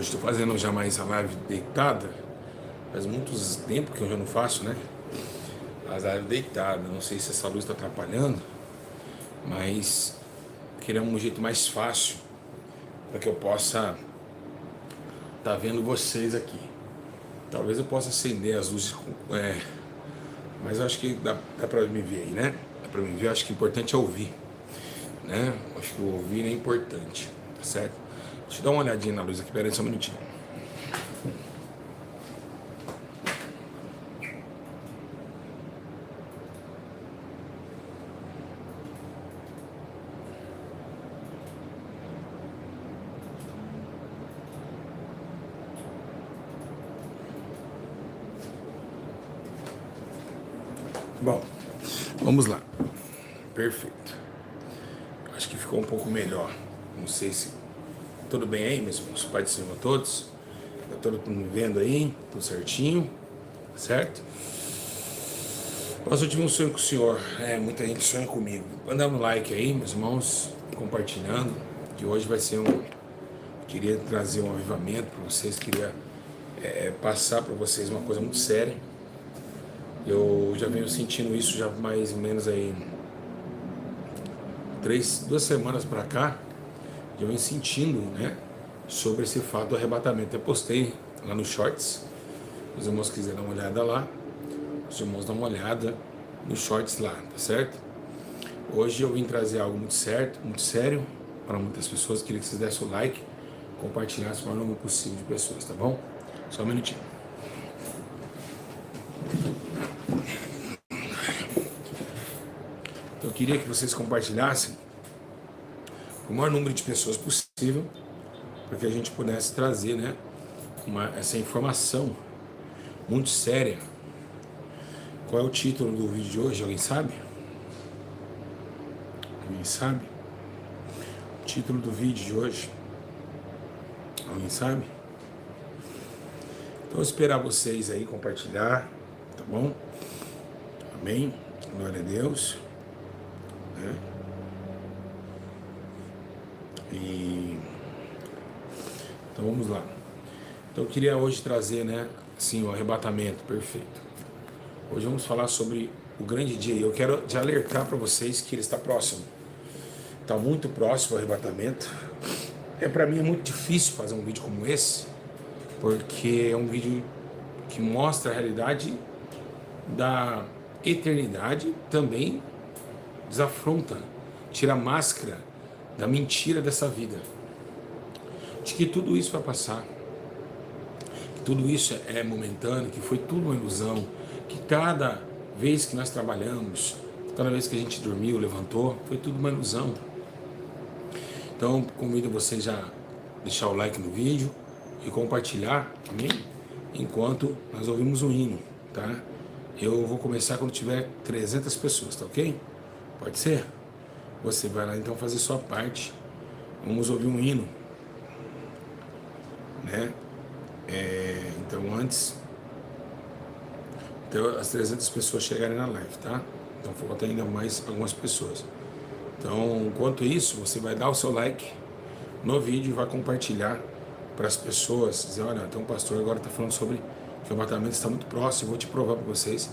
Hoje estou fazendo já mais a live deitada. Faz muitos tempo que eu já não faço, né? As lives deitadas. Não sei se essa luz está atrapalhando, mas queria um jeito mais fácil para que eu possa estar vendo vocês aqui. Talvez eu possa acender as luzes, mas eu acho que dá para me ver aí, né? Dá para me ver. Eu acho que o importante é ouvir, né? Eu acho que o ouvir é importante, tá certo? Deixa eu dar uma olhadinha na luz aqui, pera aí só um minutinho. Bom, vamos lá. Perfeito. Acho que ficou um pouco melhor. Não sei se tudo bem aí, meus irmãos. Pai do Senhor a todos. Tá todo mundo me vendo aí? Tudo certinho? Certo? Nossa, eu tive um sonho com o Senhor. Muita gente sonha comigo. Manda um like aí, meus irmãos, compartilhando. Que hoje vai ser queria trazer um avivamento para vocês. Queria passar para vocês uma coisa muito séria. Eu já venho sentindo isso já mais ou menos aí 2 semanas para cá. Já venho sentindo, né, sobre esse fato do arrebatamento. Eu postei lá no Shorts. Os irmãos quiserem dar uma olhada lá. Os irmãos dão uma olhada no Shorts lá, tá certo? Hoje eu vim trazer algo muito certo, muito sério para muitas pessoas. Queria que vocês dessem o like, compartilhassem o maior número possível de pessoas, tá bom? Só um minutinho. Eu queria que vocês compartilhassem o maior número de pessoas possível para que a gente pudesse trazer, né, essa informação muito séria. Qual é o título do vídeo de hoje? Alguém sabe? Alguém sabe? O título do vídeo de hoje? Alguém sabe? Então, vou esperar vocês aí compartilhar, tá bom? Amém? Glória a Deus. Então vamos lá. Então eu queria hoje trazer, né, assim, o arrebatamento perfeito. Hoje vamos falar sobre o grande dia. Eu quero te alertar para vocês que ele está próximo. Está muito próximo o arrebatamento. Para mim é muito difícil fazer um vídeo como esse, porque é um vídeo que mostra a realidade da eternidade, também desafronta, tira a máscara da mentira dessa vida, de que tudo isso vai passar, que tudo isso é momentâneo, que foi tudo uma ilusão, que cada vez que nós trabalhamos, cada vez que a gente dormiu, levantou, foi tudo uma ilusão. Então convido você já a deixar o like no vídeo e compartilhar, amém? Enquanto nós ouvimos um hino, tá? Eu vou começar quando tiver 300 pessoas, tá ok? Pode ser? Você vai lá então fazer sua parte. Vamos ouvir um hino, né? Então antes, então, as 300 pessoas chegarem na live, tá? Então falta ainda mais algumas pessoas. Então, enquanto isso, você vai dar o seu like no vídeo e vai compartilhar para as pessoas. Dizer, olha, tem um pastor agora está falando sobre que o arrebatamento está muito próximo. Eu vou te provar para vocês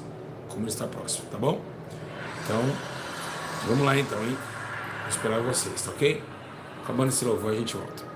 como ele está próximo, tá bom? Então, vamos lá então, hein? Vou esperar vocês, tá ok? Acabando esse louvor, a gente volta.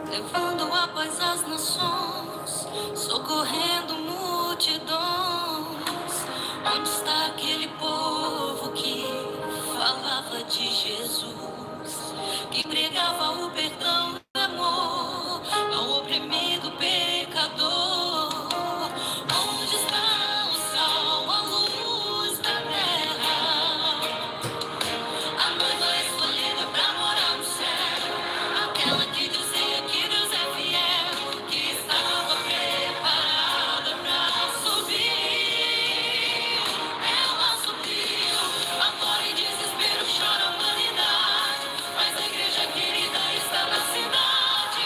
Levando a paz às nações, socorrendo multidões. Onde está aquele povo que falava de Jesus? e pregava o perdão do amor ao oprimido pecador. Onde está o sol, a luz da terra? A noiva escolhida pra morar no céu, aquela que dizia que Deus é fiel, que estava preparada pra subir. Ela subiu, a dor e desespero chora a humanidade, mas a igreja querida está na cidade,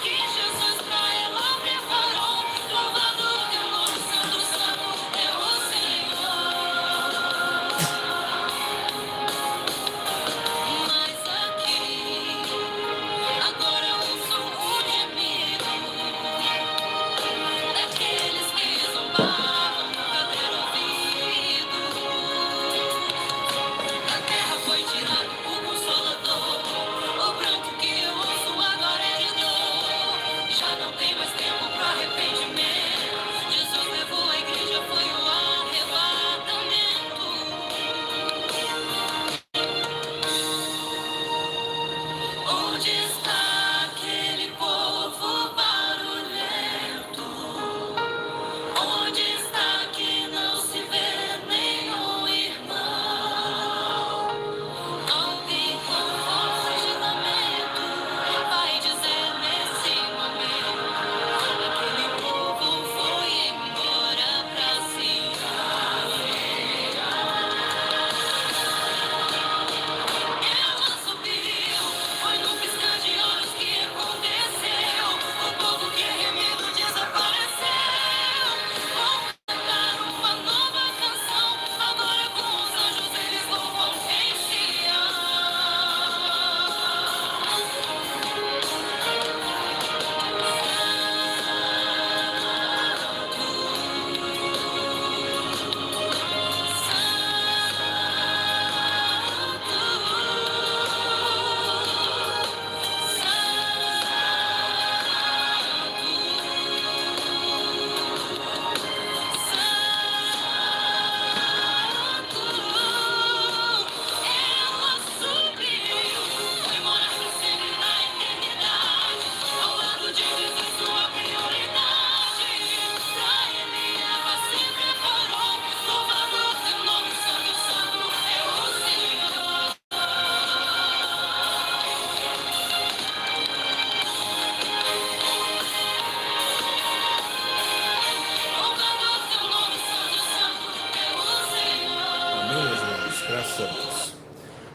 que Jesus pra ela preparou. Louvado o teu nome, Santo, Santo é o Senhor. Mas aqui, agora ouço o gemido daqueles que zombavam nunca ter ouvido. Da terra foi tirado o consolador, o pranto que eu ouço agora é de dor. Já não tem mais tempo para arrependimento. Jesus levou a igreja, foi o arrebatamento. Onde está aquele povo barulhento? Onde está que não se vê nenhum irmão? Alguém com voz de lamento vai dizer nesse momento: aquele povo foi embora pra Sião. Ela subiu, foi no piscar de olhos que aconteceu. O povo que é remido desapareceu. Vão cantar uma nova canção, agora com os anjos eles louvam em Sião. Ela subiu, foi morar pra sempre na eternidade, ao lado de Jesus, sua prioridade. Pra ele ela se preparou. Louvado o teu nome, Santo, Santo é o Senhor. Louvado o teu nome, Santo, Santo é o Senhor. Amém, meus irmãos? Graças a Deus.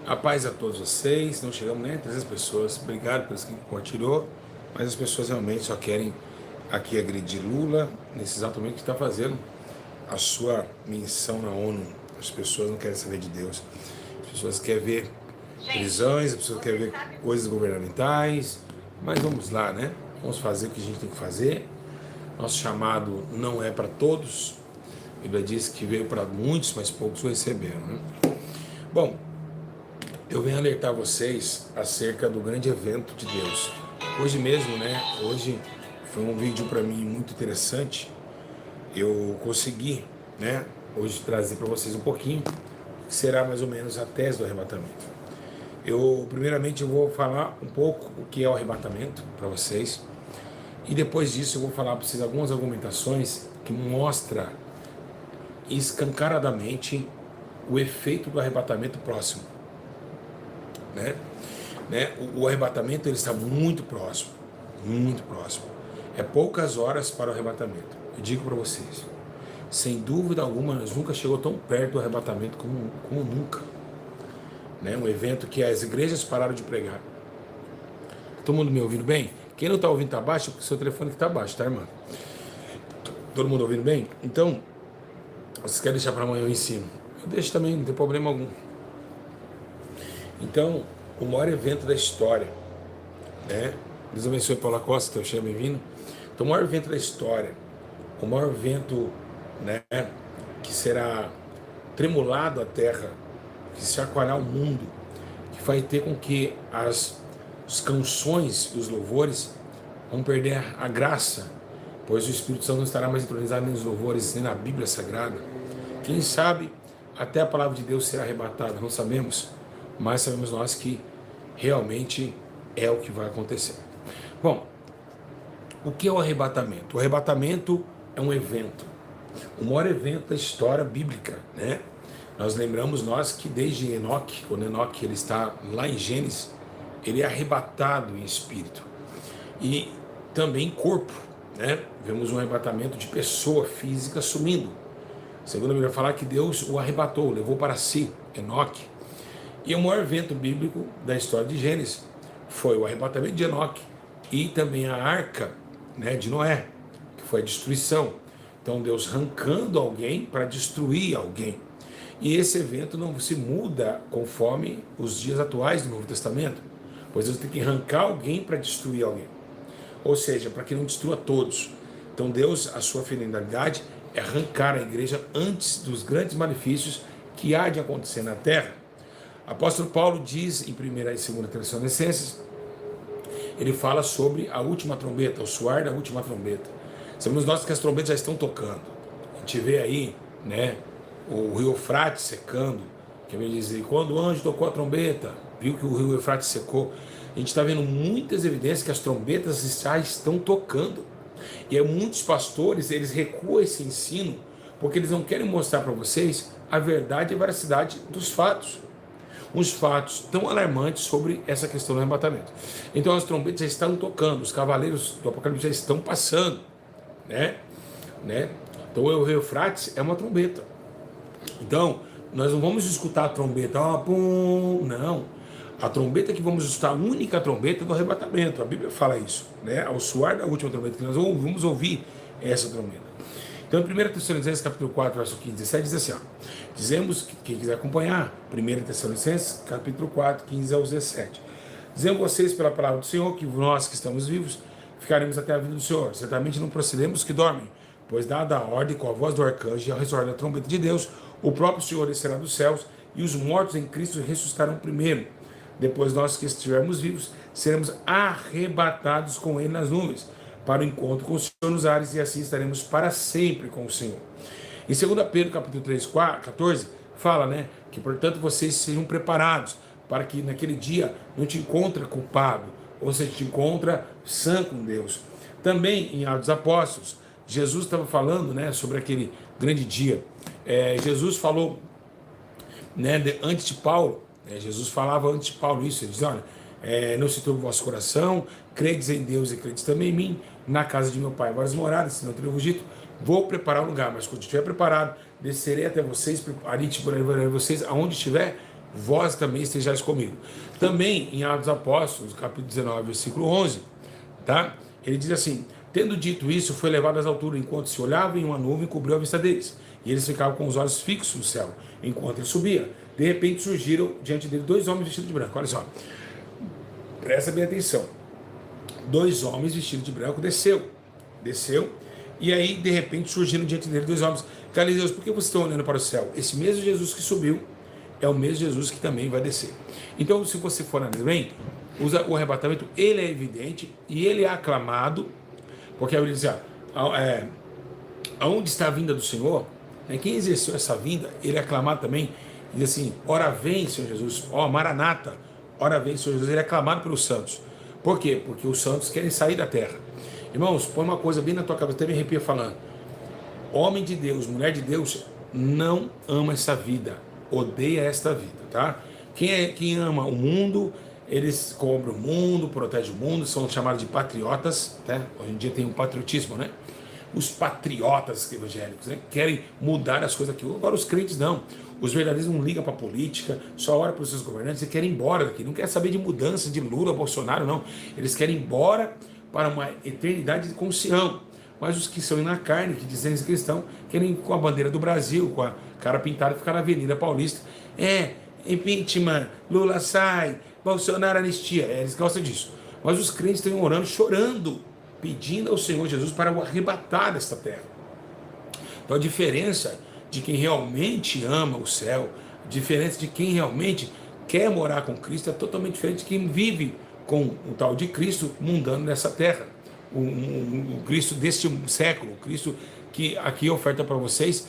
A paz a todos vocês. Não chegamos nem a 300 pessoas. Obrigado pelos que compartilhou. Mas as pessoas realmente só querem aqui agredir Lula, nesse exato momento que está fazendo a sua missão na ONU. As pessoas não querem saber de Deus. As pessoas querem ver prisões, as pessoas querem ver coisas governamentais. Mas vamos lá, né? Vamos fazer o que a gente tem que fazer. Nosso chamado não é para todos. A Bíblia diz que veio para muitos, mas poucos o receberam, né? Bom, eu venho alertar vocês acerca do grande evento de Deus. Hoje mesmo, né? Hoje foi um vídeo para mim muito interessante. Eu consegui, né? Hoje trazer para vocês um pouquinho, que será mais ou menos a tese do arrebatamento. Primeiramente, eu vou falar um pouco o que é o arrebatamento para vocês. E depois disso, eu vou falar para vocês algumas argumentações que mostram escancaradamente o efeito do arrebatamento próximo. Né? O arrebatamento ele está muito próximo, muito próximo. É poucas horas para o arrebatamento. Eu digo para vocês, sem dúvida alguma, nós nunca chegou tão perto do arrebatamento como nunca. Né? Um evento que as igrejas pararam de pregar. Todo mundo me ouvindo bem? Quem não está ouvindo está baixo, porque o seu telefone está baixo, tá, irmã? Todo mundo ouvindo bem? Então, vocês querem deixar para amanhã eu ensino? Eu deixo também, não tem problema algum. Então, o maior evento da história, né? Deus abençoe Paula Costa, seja bem-vindo. Então, o maior evento da história, o maior evento, né, que será tremulado a terra, que chacoalhar o mundo, que vai ter com que as canções e os louvores vão perder a graça, pois o Espírito Santo não estará mais entronizado nem nos louvores, nem na Bíblia Sagrada. Quem sabe até a palavra de Deus será arrebatada, não sabemos, mas sabemos nós que realmente é o que vai acontecer. Bom, o que é o arrebatamento? O arrebatamento é um evento, o maior evento da história bíblica, né? Nós lembramos que desde Enoque, quando Enoque ele está lá em Gênesis, ele é arrebatado em espírito e também em corpo, né? Vemos um arrebatamento de pessoa física sumindo. Segundo a Bíblia fala que Deus o arrebatou, levou para si, Enoque. E o maior evento bíblico da história de Gênesis foi o arrebatamento de Enoque e também a arca, né, de Noé, que foi a destruição. Então Deus arrancando alguém para destruir alguém. E esse evento não se muda conforme os dias atuais do Novo Testamento, pois Deus tem que arrancar alguém para destruir alguém. Ou seja, para que não destrua todos. Então Deus, a sua finalidade é arrancar a igreja antes dos grandes malefícios que há de acontecer na terra. Apóstolo Paulo diz em 1ª e 2ª Tessalonicenses, ele fala sobre a última trombeta, o soar da última trombeta. Sabemos nós que as trombetas já estão tocando. A gente vê aí, né, o rio Eufrates secando, que vem dizer, quando o anjo tocou a trombeta, viu que o rio Eufrates secou. A gente está vendo muitas evidências que as trombetas já estão tocando. E aí muitos pastores, eles recuam esse ensino, porque eles não querem mostrar para vocês a verdade e a veracidade dos fatos. Uns fatos tão alarmantes sobre essa questão do arrebatamento. Então as trombetas já estão tocando, os cavaleiros do Apocalipse já estão passando, né? Então o rio Eufrates é uma trombeta. Então nós não vamos escutar a trombeta, pum, não. A trombeta que vamos escutar, a única trombeta do arrebatamento. A Bíblia fala isso, né? Ao soar da última trombeta, que nós vamos ouvir essa trombeta. Então, em 1 Tessalonicenses, capítulo 4, verso 15 e 17, diz assim, dizemos, que quem quiser acompanhar, 1 Tessalonicenses, capítulo 4, 15 ao 17. Dizemos vocês, pela palavra do Senhor, que nós que estamos vivos, ficaremos até a vinda do Senhor. Certamente não procedemos que dormem, pois dada a ordem com a voz do arcanjo e ao ressoar da trombeta de Deus, o próprio Senhor descerá dos céus, e os mortos em Cristo ressuscitarão primeiro. Depois nós que estivermos vivos, seremos arrebatados com Ele nas nuvens, para o encontro com o Senhor nos ares, e assim estaremos para sempre com o Senhor. Em 2 Pedro, capítulo 3, 14, fala, né, que portanto vocês sejam preparados, para que naquele dia não te encontre culpado, ou seja, te encontra sã com Deus. Também em Atos dos Apóstolos, Jesus estava falando, né, sobre aquele grande dia. Jesus falou, né, antes de Paulo, Jesus falava antes de Paulo isso, ele diz, olha, não se turbe o vosso coração, credes em Deus e credes também em mim, na casa de meu pai várias moradas, se não teria dito, vou preparar um lugar, mas quando estiver preparado, descerei até vocês, preparei vocês, aonde estiver, vós também estejais comigo. Também em Atos dos Apóstolos, capítulo 19, versículo 11, tá? Ele diz assim, tendo dito isso, foi levado às alturas, enquanto se olhava em uma nuvem, cobriu a vista deles, e eles ficavam com os olhos fixos no céu, enquanto ele subia. De repente surgiram diante dele 2 homens vestidos de branco. Olha só, presta bem atenção. 2 homens vestidos de branco desceu, e aí de repente surgiram diante dele 2 homens. Deus, por que vocês estão olhando para o céu? Esse mesmo Jesus que subiu é o mesmo Jesus que também vai descer. Então, se você for analisar bem, o arrebatamento, ele é evidente e ele é aclamado, porque a Bíblia diz, aonde está a vinda do Senhor? Quem exerceu essa vinda, ele é aclamado também. Diz assim, ora vem, Senhor Jesus, Maranata, ora vem, Senhor Jesus, ele é aclamado pelos santos. Por quê? Porque os santos querem sair da terra. Irmãos, põe uma coisa bem na tua cabeça, até me arrepia falando. Homem de Deus, mulher de Deus, não ama essa vida, odeia esta vida, tá? Quem ama o mundo, eles cobram o mundo, protegem o mundo, são chamados de patriotas, tá? Hoje em dia tem um patriotismo, né? Os patriotas evangélicos, né? Querem mudar as coisas aqui. Agora os crentes não. Os verdadeiros não ligam para a política, só olham para os seus governantes e querem ir embora daqui. Não quer saber de mudança de Lula, Bolsonaro, não. Eles querem ir embora para uma eternidade com Sião. Mas os que são na carne, que dizem que estão, querem ir com a bandeira do Brasil, com a cara pintada, ficar na Avenida Paulista. Impeachment, Lula sai, Bolsonaro anistia. Eles gostam disso. Mas os crentes estão orando, chorando, pedindo ao Senhor Jesus para o arrebatar desta terra. Então a diferença de quem realmente ama o céu, a diferença de quem realmente quer morar com Cristo é totalmente diferente de quem vive com o tal de Cristo mundano nessa terra. O Cristo deste século, o Cristo que aqui oferta para vocês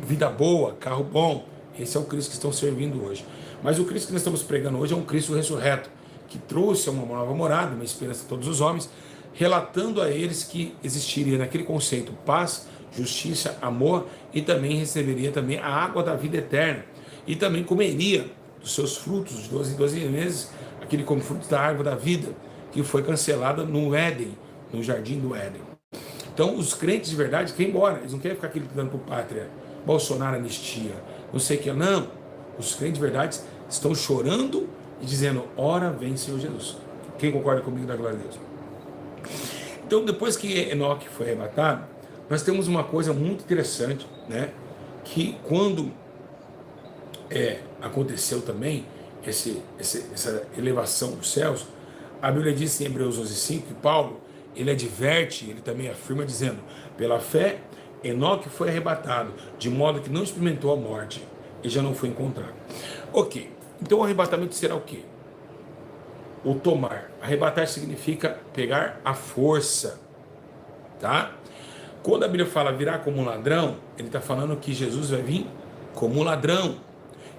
vida boa, carro bom, Esse é o Cristo que estão servindo hoje. Mas o Cristo que nós estamos pregando hoje é um Cristo ressurreto, que trouxe uma nova morada, uma esperança a todos os homens, relatando a eles que existiria naquele conceito paz, justiça, amor, e também receberia também a água da vida eterna, e também comeria dos seus frutos, de 12 em 12 meses, aquele como fruto da árvore da vida, que foi cancelada no Éden, no jardim do Éden. Então os crentes de verdade querem ir embora, eles não querem ficar aqui lutando por pátria, Bolsonaro anistia, não sei o que, não. Os crentes de verdade estão chorando e dizendo, ora vem Senhor Jesus. Quem concorda comigo, dá glória a Deus. Então depois que Enoque foi arrebatado, nós temos uma coisa muito interessante, né? Que quando aconteceu também essa elevação dos céus, a Bíblia diz em Hebreus 11:5 que Paulo, ele adverte, ele também afirma dizendo, pela fé, Enoque foi arrebatado, de modo que não experimentou a morte e já não foi encontrado. Ok, então o arrebatamento será o quê? O tomar. Arrebatar significa pegar a força, tá? Quando a Bíblia fala virar como um ladrão, ele está falando que Jesus vai vir como um ladrão,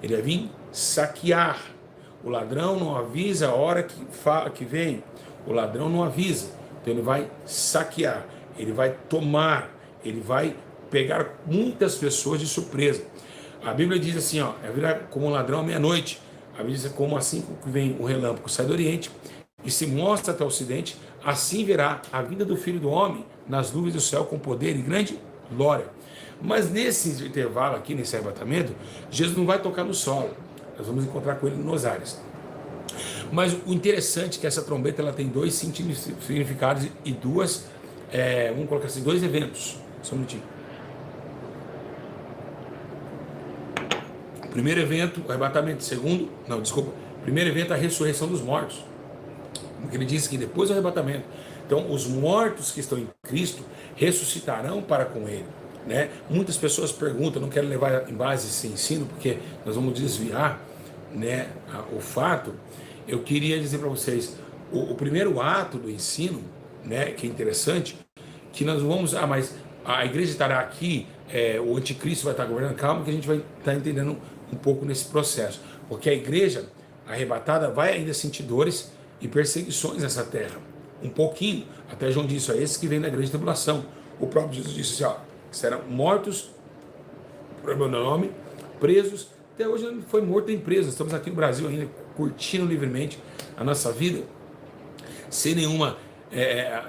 ele vai vir saquear. O ladrão não avisa a hora que vem, o ladrão não avisa, então ele vai saquear, ele vai tomar, ele vai pegar muitas pessoas de surpresa. A Bíblia diz assim, ó, é virar como um ladrão à meia-noite. A Bíblia diz como assim que vem o relâmpago sai do Oriente e se mostra até o Ocidente, assim verá a vinda do Filho do Homem nas nuvens do céu com poder e grande glória. Mas nesse intervalo aqui, nesse arrebatamento, Jesus não vai tocar no solo. Nós vamos encontrar com ele nos ares. Mas o interessante é que essa trombeta ela tem dois significados e duas, vamos colocar assim, dois eventos. Só um minutinho. Primeiro evento, o arrebatamento. Primeiro evento, a ressurreição dos mortos. Porque ele diz que depois do arrebatamento, então os mortos que estão em Cristo ressuscitarão para com ele, né? Muitas pessoas perguntam, não quero levar em base esse ensino, porque nós vamos desviar, né, o fato. Eu queria dizer para vocês, o primeiro ato do ensino, né, que é interessante, que nós vamos, mas a igreja estará aqui, o anticristo vai estar governando, calma que a gente vai estar entendendo um pouco nesse processo, porque a igreja arrebatada vai ainda sentir dores e perseguições nessa terra, um pouquinho, até João disse, esses que vêm da grande tribulação, o próprio Jesus disse assim, serão mortos por meu nome, presos, até hoje não foi morto em preso, estamos aqui no Brasil ainda, curtindo livremente a nossa vida, sem nenhuma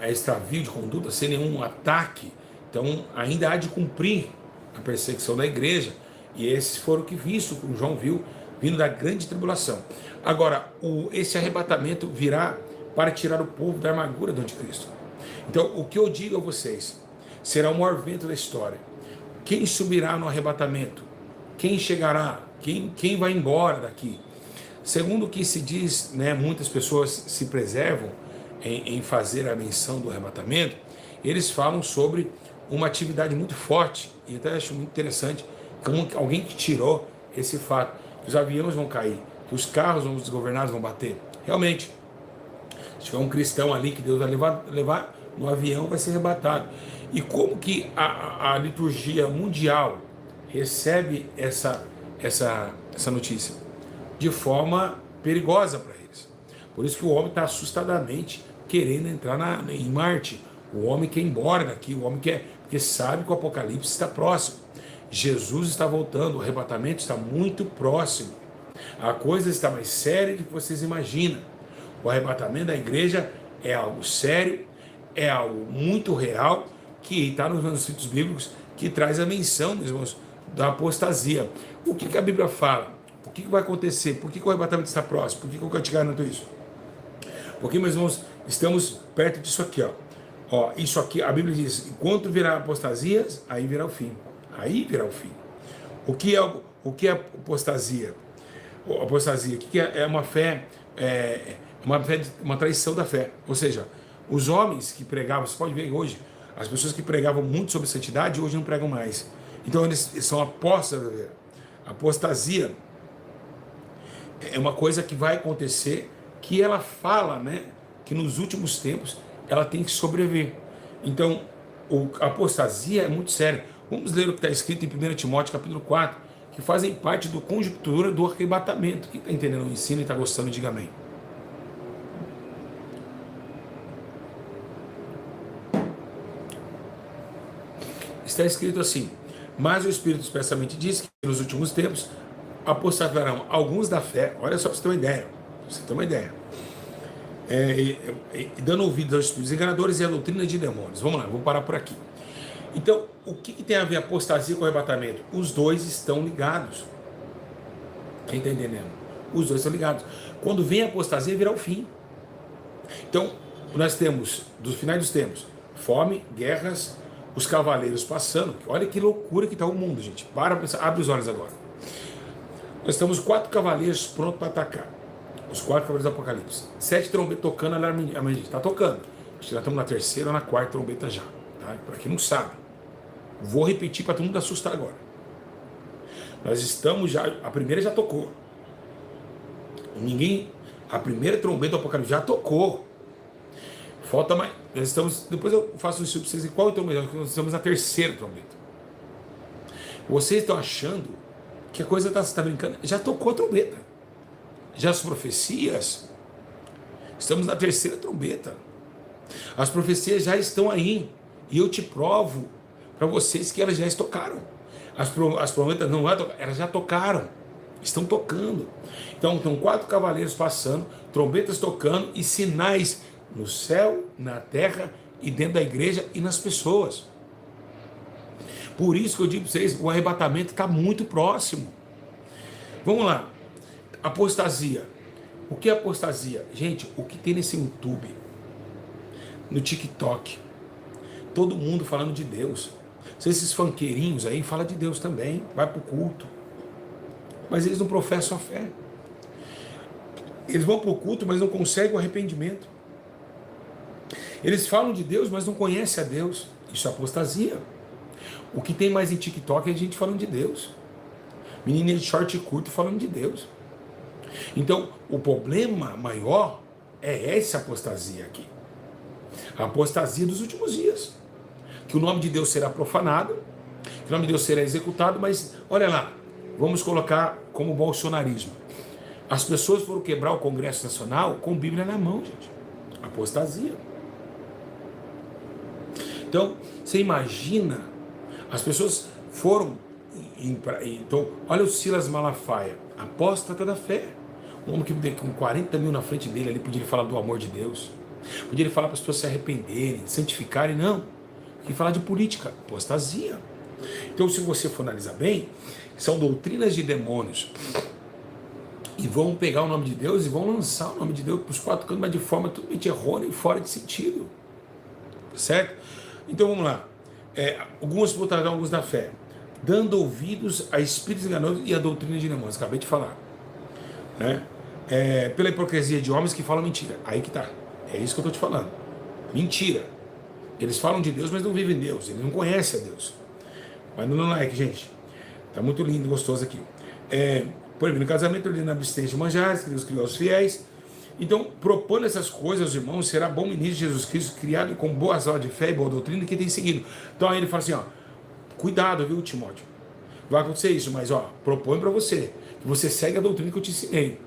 extravio de conduta, sem nenhum ataque. Então ainda há de cumprir a perseguição da igreja, e esses foram que visto, como João viu, vindo da grande tribulação. Agora, esse arrebatamento virá para tirar o povo da amargura do anticristo. Então, o que eu digo a vocês, será o maior vento da história. Quem subirá no arrebatamento? Quem chegará? Quem vai embora daqui? Segundo o que se diz, né, muitas pessoas se preservam em fazer a menção do arrebatamento, eles falam sobre uma atividade muito forte, e até acho muito interessante, como alguém que tirou esse fato, que os aviões vão cair, que os carros, os desgovernados vão bater. Realmente, se tiver um cristão ali que Deus vai levar no avião, vai ser arrebatado. E como que a liturgia mundial recebe essa notícia? De forma perigosa para eles. Por isso que o homem está assustadamente querendo entrar em Marte. O homem quer ir embora daqui, o homem quer, porque sabe que o Apocalipse está próximo. Jesus está voltando, o arrebatamento está muito próximo. A coisa está mais séria do que vocês imaginam. O arrebatamento da igreja é algo sério, é algo muito real, que está nos manuscritos bíblicos, que traz a menção, meus irmãos, da apostasia. O que a Bíblia fala? O que vai acontecer? Por que o arrebatamento está próximo? Por que eu te garanto isso? Porque, meus irmãos, estamos perto disso aqui, ó. Isso aqui, a Bíblia diz, enquanto virá apostasias, aí virá o fim. Aí virá o fim. O que é apostasia? Apostasia, o que é uma fé? Uma traição da fé. Ou seja, os homens que pregavam, você pode ver hoje, as pessoas que pregavam muito sobre santidade, hoje não pregam mais. Então eles são apóstatas. Apostasia é uma coisa que vai acontecer, que ela fala, né, que nos últimos tempos ela tem que sobreviver. Então, a apostasia é muito séria. Vamos ler o que está escrito em 1 Timóteo capítulo 4, que fazem parte do conjuntura do arrebatamento. Quem está entendendo o ensino e está gostando, diga amém. Está escrito assim: mas o Espírito expressamente diz que nos últimos tempos apostatarão alguns da fé. Olha só para você ter uma ideia. Você ter uma ideia. Dando ouvidos aos espíritos enganadores e à doutrina de demônios. Vamos lá, vou parar por aqui. Então, o que tem a ver apostasia com arrebatamento? Os dois estão ligados. Quem está entendendo? Os dois estão ligados. Quando vem a apostasia, virá o fim. Então, nós temos, dos finais dos tempos, fome, guerras, os cavaleiros passando. Olha que loucura que está o mundo, gente. Para pensar, abre os olhos agora. Nós temos 4 cavaleiros prontos para atacar. Os 4 cavaleiros do Apocalipse. 7 trombetas tocando, alarme, está tocando. Acho que já estamos na 3ª ou na 4ª trombeta já. Tá? Para quem não sabe. Vou repetir para todo mundo assustar agora. Nós estamos já, a primeira já tocou. A primeira trombeta do Apocalipse já tocou. Falta mais, nós estamos, depois eu faço um estudo para vocês em qual trombeta, nós estamos na 3ª trombeta. Vocês estão achando que a coisa está brincando? Já tocou a trombeta. Já as profecias, estamos na 3ª trombeta. As profecias já estão aí. E eu te provo para vocês que elas já tocaram. As trombetas não vão tocar, elas já tocaram. Estão tocando. Então, estão 4 cavaleiros passando, trombetas tocando e sinais no céu, na terra e dentro da igreja e nas pessoas. Por isso que eu digo para vocês, o arrebatamento está muito próximo. Vamos lá. Apostasia. O que é apostasia? Gente, o que tem nesse YouTube, no TikTok, todo mundo falando de Deus. Esses funkeirinhos aí falam de Deus também, vai para o culto. Mas eles não professam a fé. Eles vão para o culto, mas não conseguem o arrependimento. Eles falam de Deus, mas não conhecem a Deus. Isso é apostasia. O que tem mais em TikTok é a gente falando de Deus. Menina de short e curto falando de Deus. Então, o problema maior é essa apostasia aqui. A apostasia dos últimos dias. Que o nome de Deus será profanado, que o nome de Deus será executado, mas, olha lá, vamos colocar como bolsonarismo. As pessoas foram quebrar o Congresso Nacional com Bíblia na mão, gente. Apostasia. Então, você imagina, as pessoas foram, então, olha o Silas Malafaia, apóstata da fé. Um homem que com 40 mil na frente dele ali podia falar do amor de Deus. Podia falar para as pessoas se arrependerem, santificarem, não. Podia falar de política, apostasia. Então, se você for analisar bem, são doutrinas de demônios. E vão pegar o nome de Deus e vão lançar o nome de Deus para os 4 cantos, mas de forma totalmente errônea e fora de sentido. Certo? Então vamos lá. Alguns botarão alguns da fé, dando ouvidos a espíritos enganosos e a doutrina de demônios. Acabei de falar. Né? Pela hipocrisia de homens que falam mentira. Aí que tá. É isso que eu estou te falando. Mentira. Eles falam de Deus, mas não vivem Deus. Eles não conhecem a Deus. Mas não é que, gente. Tá muito lindo e gostoso aqui. Por exemplo, no casamento, ele não abstém de manjares, que Deus criou os fiéis. Então, propondo essas coisas, irmãos, será bom ministro de Jesus Cristo, criado com boas obras de fé e boa doutrina, que tem seguido. Então, aí ele fala assim, ó, cuidado, viu, Timóteo? Vai acontecer isso, mas, ó, proponho para você, que você segue a doutrina que eu te ensinei.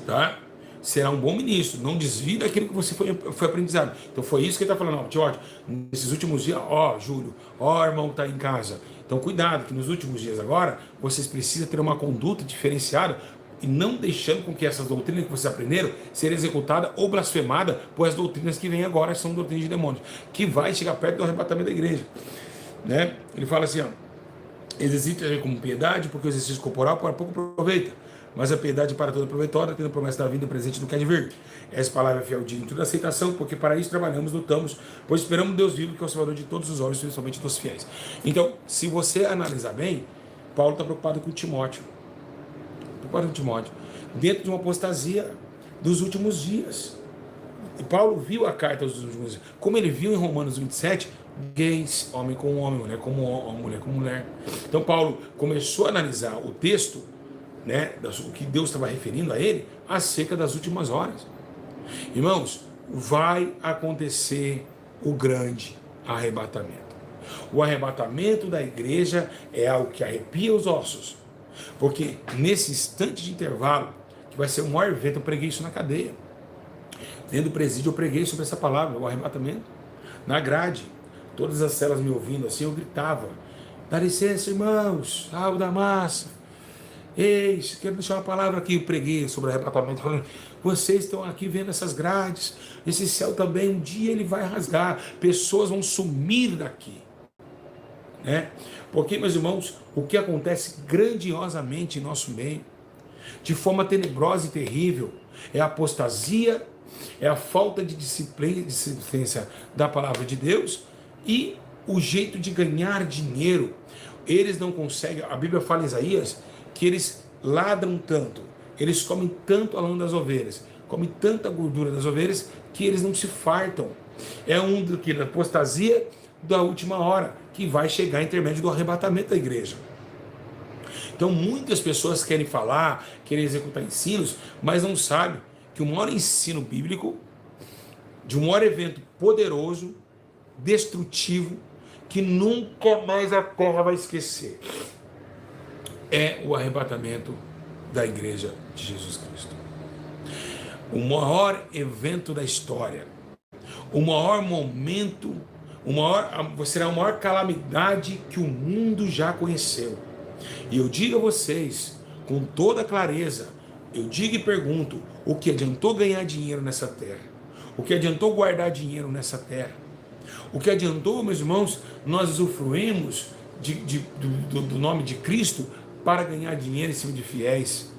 Tá? Será um bom ministro, não desvie daquilo que você foi aprendizado. Então, foi isso que ele está falando, ó, Timóteo, nesses últimos dias, ó, Júlio, ó, irmão que está em casa. Então, cuidado, que nos últimos dias agora, vocês precisam ter uma conduta diferenciada, e não deixando com que essas doutrinas que vocês aprenderam serem executadas ou blasfemadas por as doutrinas que vêm agora, são doutrinas de demônios, que vai chegar perto do arrebatamento da igreja. Né? Ele fala assim, ó, exercite como piedade, porque o exercício corporal para pouco aproveita, mas a piedade para toda proveitosa, tendo a promessa da vida presente no que há de vir. Essa palavra é fiel, digna de toda aceitação, porque para isso trabalhamos, lutamos, pois esperamos Deus vivo, que é o Salvador de todos os homens, principalmente dos fiéis. Então, se você analisar bem, Paulo está preocupado com Timóteo. Dentro de uma apostasia dos últimos dias. E Paulo viu a carta dos últimos dias. Como ele viu em Romanos 27, gays, homem com homem, mulher com mulher com mulher. Então Paulo começou a analisar o texto, né, o que Deus estava referindo a ele, acerca das últimas horas. Irmãos, vai acontecer o grande arrebatamento. O arrebatamento da igreja é algo que arrepia os ossos. Porque nesse instante de intervalo, que vai ser o maior evento, eu preguei isso na cadeia. Dentro do presídio eu preguei sobre essa palavra, o arrebatamento. Na grade, todas as celas me ouvindo assim, eu gritava: dá licença, irmãos, salve da massa. Eis, quero deixar uma palavra aqui, eu preguei sobre o arrebatamento, falando: vocês estão aqui vendo essas grades, esse céu também, um dia ele vai rasgar, pessoas vão sumir daqui. Né? Porque, meus irmãos, o que acontece grandiosamente em nosso meio, de forma tenebrosa e terrível, é a apostasia, é a falta de disciplina, disciplina da palavra de Deus e o jeito de ganhar dinheiro. Eles não conseguem, a Bíblia fala em Isaías que eles ladram tanto, eles comem tanto a lã das ovelhas, comem tanta gordura das ovelhas, que eles não se fartam. É um do que da apostasia da última hora, que vai chegar a intermédio do arrebatamento da igreja. Então muitas pessoas querem falar, querem executar ensinos, mas não sabem que o maior ensino bíblico, de um maior evento poderoso, destrutivo, que nunca mais a terra vai esquecer, é o arrebatamento da igreja de Jesus Cristo. O maior evento da história, o maior momento, será a maior calamidade que o mundo já conheceu. E eu digo a vocês, com toda clareza, eu digo e pergunto: o que adiantou ganhar dinheiro nessa terra? O que adiantou guardar dinheiro nessa terra? O que adiantou, meus irmãos, nós usufruímos do nome de Cristo para ganhar dinheiro em cima de fiéis?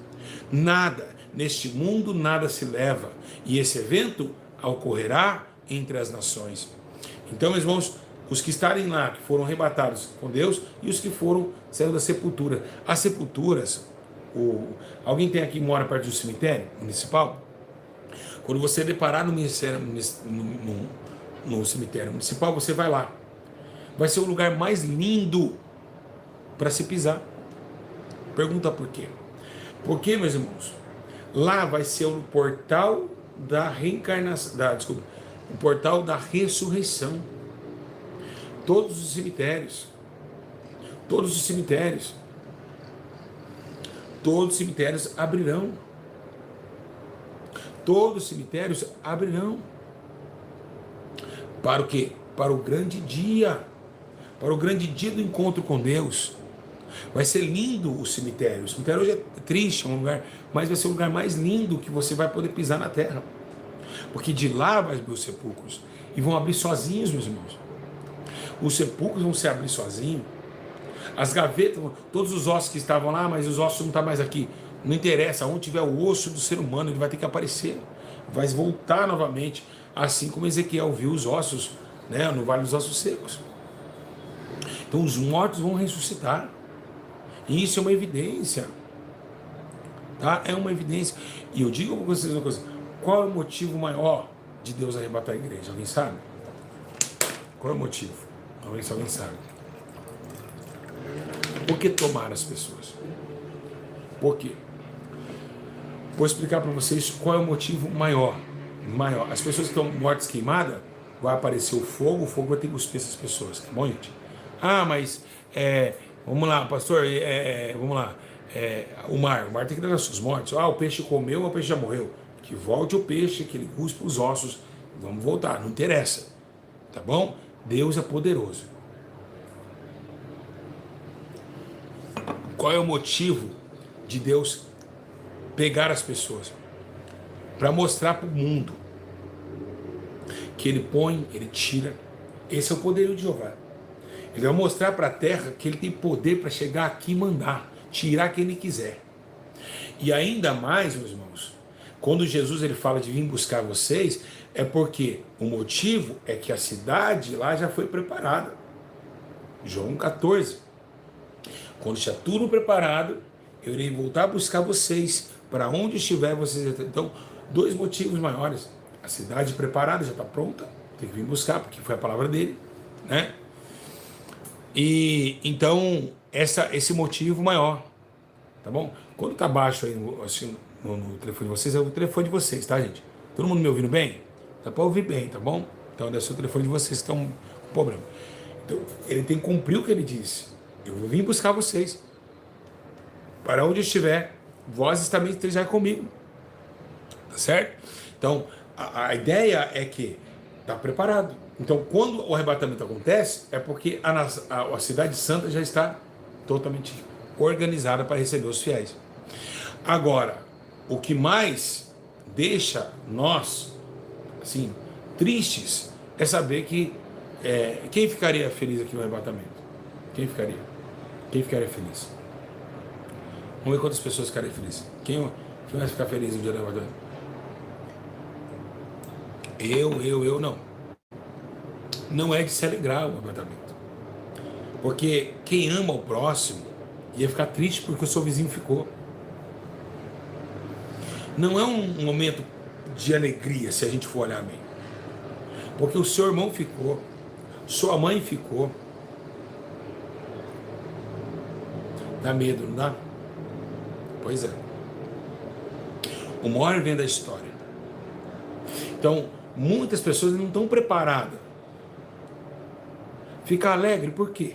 Nada, neste mundo nada se leva, e esse evento ocorrerá entre as nações. Então, meus irmãos, os que estarem lá, que foram arrebatados com Deus, e os que foram saindo da sepultura. As sepulturas, alguém tem aqui, mora perto do cemitério municipal? Quando você deparar no cemitério municipal, você vai lá. Vai ser o lugar mais lindo para se pisar. Pergunta por quê? Porque, meus irmãos, lá vai ser o portal da reencarnação, o portal da ressurreição. Todos os cemitérios abrirão. Todos os cemitérios abrirão. Para o quê? Para o grande dia. Para o grande dia do encontro com Deus. Vai ser lindo o cemitério. O cemitério hoje é triste, é um lugar, mas vai ser o lugar mais lindo que você vai poder pisar na terra. Porque de lá vai abrir os sepulcros. E vão abrir sozinhos, meus irmãos. Os sepulcros vão se abrir sozinhos. As gavetas, todos os ossos que estavam lá, mas os ossos não estão mais aqui. Não interessa, onde tiver o osso do ser humano, ele vai ter que aparecer. Vai voltar novamente, assim como Ezequiel viu os ossos, né, no Vale dos Ossos Secos. Então os mortos vão ressuscitar. E isso é uma evidência. Tá? É uma evidência. E eu digo para vocês uma coisa: qual é o motivo maior de Deus arrebatar a igreja? Alguém sabe? Qual é o motivo? Alguém sabe? Por que tomar as pessoas? Por quê? Vou explicar para vocês qual é o motivo maior. As pessoas que estão mortas, queimadas, vai aparecer o fogo vai ter que cuspir essas pessoas. Tá bom, gente? Ah, mas vamos lá, pastor, vamos lá. O mar tem que dar os mortos. Ah, o peixe comeu, o peixe já morreu. Que volte o peixe, que ele cuspa os ossos. Vamos voltar, não interessa. Tá bom? Deus é poderoso. Qual é o motivo de Deus pegar as pessoas? Para mostrar para o mundo que ele põe, ele tira. Esse é o poder de Jeová. Ele vai mostrar para a terra que ele tem poder para chegar aqui e mandar, tirar quem ele quiser. E ainda mais, meus irmãos, quando Jesus ele fala de vir buscar vocês, é porque o motivo é que a cidade lá já foi preparada. João 14. Quando estiver tudo preparado, eu irei voltar a buscar vocês, para onde estiver vocês. Então, dois motivos maiores: a cidade preparada, já está pronta, tem que vir buscar, porque foi a palavra dele, né? E então, esse motivo maior, tá bom? Quando está baixo aí assim, no telefone de vocês, é o telefone de vocês, tá, gente? Todo mundo me ouvindo bem? Dá para ouvir bem, tá bom? Então, deve ser o telefone de vocês que estão com problema. Então, ele tem que cumprir o que ele disse. Eu vou vir buscar vocês. Para onde eu estiver, vós também estejais comigo. Tá certo? Então, a ideia é que está preparado. Então, quando o arrebatamento acontece, é porque a cidade santa já está totalmente organizada para receber os fiéis. Agora, o que mais deixa nós, assim, tristes, é saber que quem ficaria feliz aqui no arrebatamento? Quem ficaria? Quem ficaria feliz? Vamos ver quantas pessoas ficariam felizes. Quem vai ficar feliz no dia do arrebatamento? Eu não. Não é de se alegrar o arrebatamento. Porque quem ama o próximo ia ficar triste porque o seu vizinho ficou. Não é um momento de alegria, se a gente for olhar bem. Porque o seu irmão ficou, sua mãe ficou. Dá medo, não dá? Pois é. O maior vem da história. Então, muitas pessoas não estão preparadas. Ficar alegre, por quê?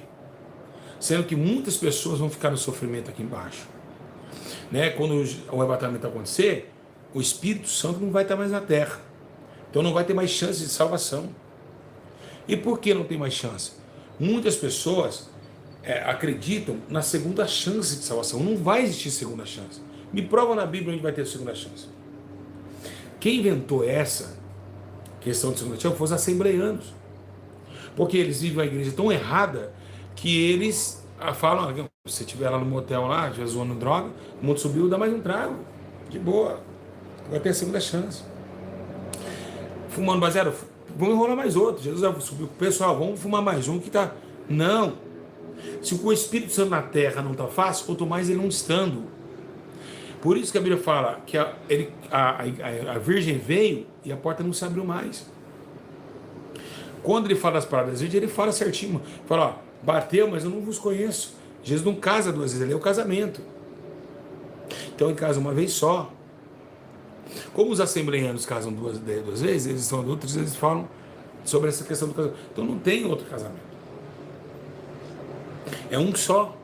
Sendo que muitas pessoas vão ficar no sofrimento aqui embaixo. Né? Quando o arrebatamento acontecer, o Espírito Santo não vai estar mais na terra. Então não vai ter mais chance de salvação. E por que não tem mais chance? Muitas pessoas acreditam na segunda chance de salvação. Não vai existir segunda chance. Me prova na Bíblia onde vai ter segunda chance. Quem inventou essa questão de segunda chance foram os assembleianos. Porque eles vivem uma igreja tão errada que eles falam, se você estiver lá no motel lá, já zoando droga, o mundo subiu, dá mais um trago. De boa. Vai ter a segunda chance. Fumando baseado, vamos enrolar mais outro. Jesus subiu com o pessoal, vamos fumar mais um que tá. Não. Se o Espírito Santo na terra não está fácil, quanto mais ele não estando. Por isso que a Bíblia fala que a virgem veio e a porta não se abriu mais. Quando ele fala das palavras das virgens, ele fala certinho. Fala, ó, bateu, mas eu não vos conheço. Jesus não casa duas vezes, ele é o casamento. Então ele casa uma vez só. Como os assembleianos casam duas vezes, eles são adultos, eles falam sobre essa questão do casamento. Então não tem outro casamento. É um só.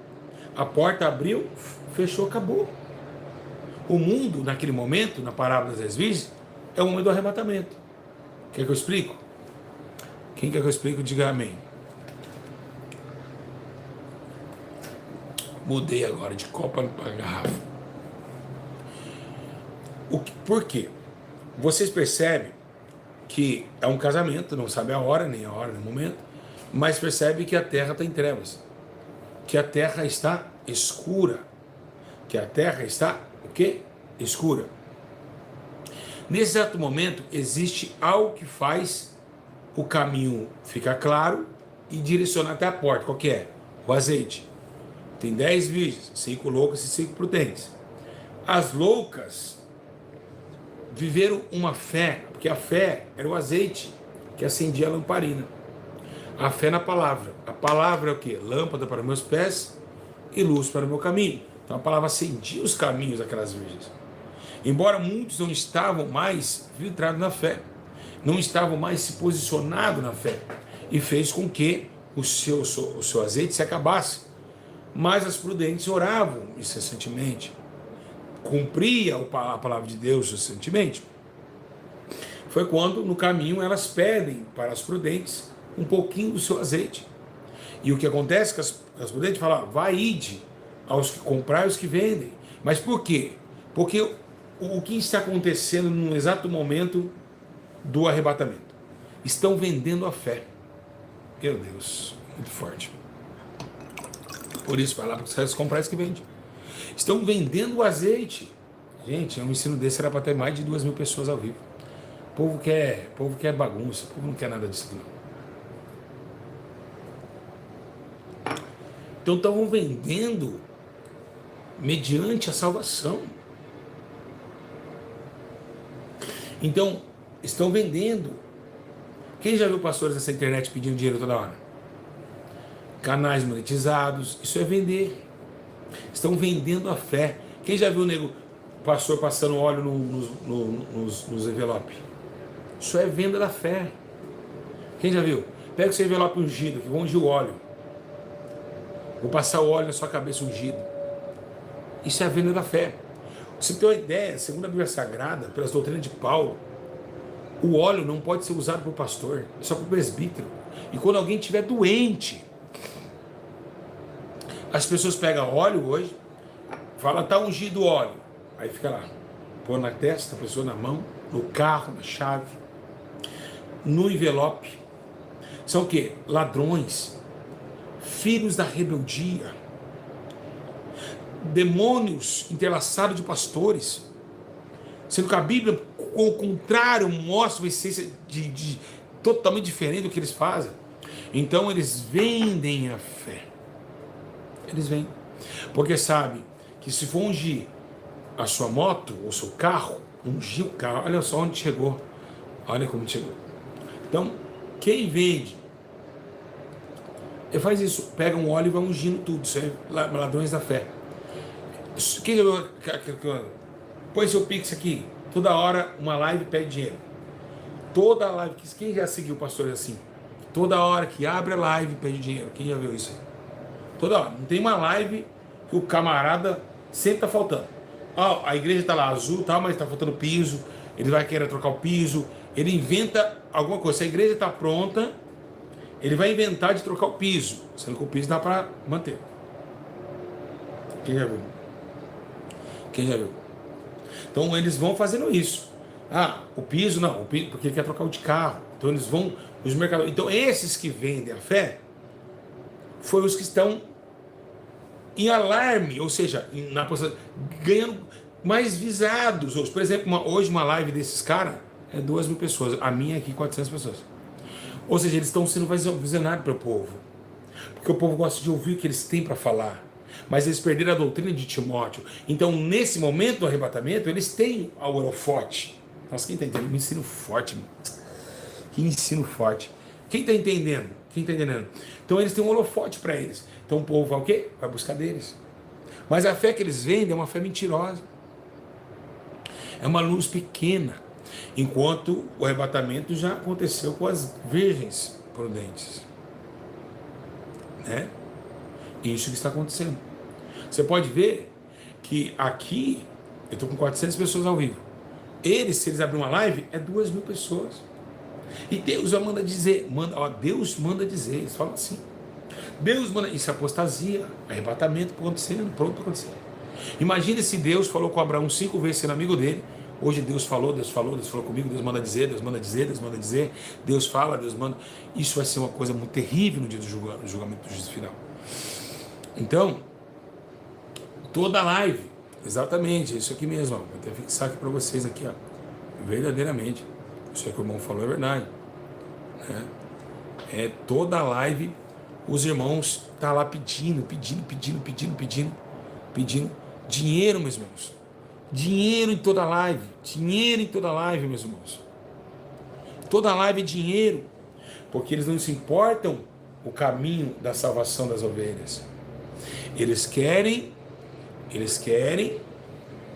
A porta abriu, fechou, acabou. O mundo, naquele momento, na parábola das 10 virgens, é o momento do arrebatamento. Quer que eu explico? Quem quer que eu explique, diga amém. Mudei agora de copa para garrafa. Por quê? Vocês percebem que é um casamento, não sabe a hora, nem o momento, mas percebe que a terra está em trevas, que a terra está escura, que a terra está o quê? Escura. Nesse exato momento existe algo que faz o caminho ficar claro e direcionar até a porta. Qual que é? O azeite. Tem 10 virgens, 5 loucas e 5 prudentes. As loucas viveram uma fé, porque a fé era o azeite que acendia a lamparina. A fé na palavra. A palavra é o quê? Lâmpada para meus pés e luz para o meu caminho. Então a palavra acendia os caminhos daquelas virgens. Embora muitos não estavam mais filtrados na fé, não estavam mais se posicionados na fé, e fez com que o seu azeite se acabasse. Mas as prudentes oravam incessantemente, cumpria a palavra de Deus incessantemente. Foi quando no caminho elas pedem para as prudentes um pouquinho do seu azeite. E o que acontece é que as prudentes falam, vai ide aos que comprar e aos que vendem. Mas por quê? Porque o que está acontecendo no exato momento do arrebatamento? Estão vendendo a fé. Meu Deus, muito forte. Por isso, vai lá para os comprar e que vende. Estão vendendo o azeite. Gente, um ensino desse era para ter mais de 2.000 pessoas ao vivo. O povo quer bagunça, o povo não quer nada disso não. Então estavam vendendo mediante a salvação. Então, estão vendendo. Quem já viu pastores nessa internet pedindo dinheiro toda hora? Canais monetizados, isso é vender. Estão vendendo a fé. Quem já viu o pastor passando óleo nos envelopes? Isso é venda da fé. Quem já viu? Pega o seu envelope ungido, que vou ungir o óleo. Vou passar o óleo na sua cabeça ungido. Isso é a venda da fé. Você tem uma ideia, segundo a Bíblia Sagrada, pelas doutrinas de Paulo, o óleo não pode ser usado por pastor, é só por presbítero. E quando alguém estiver doente, as pessoas pegam óleo hoje, fala, tá ungido o óleo. Aí fica lá, põe na testa, a pessoa na mão, no carro, na chave, no envelope. São o quê? Ladrões, filhos da rebeldia, demônios entrelaçados de pastores, sendo que a Bíblia, ao contrário, mostra uma essência totalmente diferente do que eles fazem. Então eles vendem a fé. Eles vendem. Porque sabe que se for ungir a sua moto ou seu carro, ungir o carro, olha só onde chegou. Olha como chegou. Então, quem vende, ele faz isso, pega um óleo e vai ungindo tudo. Isso é ladrões da fé. Põe seu Pix aqui. Toda hora uma live pede dinheiro. Toda live, quem já seguiu pastores assim? Toda hora que abre a live pede dinheiro. Quem já viu isso aí? Toda hora. Não tem uma live que o camarada sempre tá faltando. A igreja tá lá azul, tá, mas tá faltando piso. Ele vai querer trocar o piso. Ele inventa alguma coisa. Se a igreja tá pronta, ele vai inventar de trocar o piso, sendo que o piso dá para manter. Quem já viu? Quem já viu? Então eles vão fazendo isso. O piso não, o piso, porque ele quer trocar o de carro. Então eles vão, os mercadores. Então esses que vendem a fé, foram os que estão em alarme, ou seja, ganhando mais visados. Hoje, por exemplo, hoje uma live desses caras é 2.000 pessoas. A minha aqui, 400 pessoas. Ou seja, eles estão sendo visionários para o povo. Porque o povo gosta de ouvir o que eles têm para falar. Mas eles perderam a doutrina de Timóteo. Então, nesse momento do arrebatamento, eles têm o holofote. Nossa, quem está entendendo? Me ensino forte. Que ensino forte. Quem está entendendo? Quem está entendendo? Então, eles têm um holofote para eles. Então, o povo vai o quê? Vai buscar deles. Mas a fé que eles vendem é uma fé mentirosa. É uma luz pequena. Enquanto o arrebatamento já aconteceu com as virgens prudentes. Né? Isso que está acontecendo. Você pode ver que aqui, eu estou com 400 pessoas ao vivo. Se eles abrirem uma live, é 2.000 pessoas. E Deus manda dizer, Deus manda dizer, eles falam assim. Deus manda, isso é apostasia, arrebatamento acontecendo, pronto para acontecer. Imagine se Deus falou com Abraão 5 vezes sendo amigo dele. Hoje Deus falou comigo, Deus manda dizer, Deus manda dizer, Deus manda dizer, Deus fala, Deus manda. Isso vai ser uma coisa muito terrível no dia do julgamento do juízo final. Então, toda live, exatamente, é isso aqui mesmo, ó, vou até fixar aqui para vocês aqui, ó, verdadeiramente, isso aí que o irmão falou é verdade, né? Toda live, os irmãos tá lá pedindo dinheiro, meus irmãos, dinheiro em toda live, meus irmãos, toda live é dinheiro, porque eles não se importam o caminho da salvação das ovelhas. Eles querem,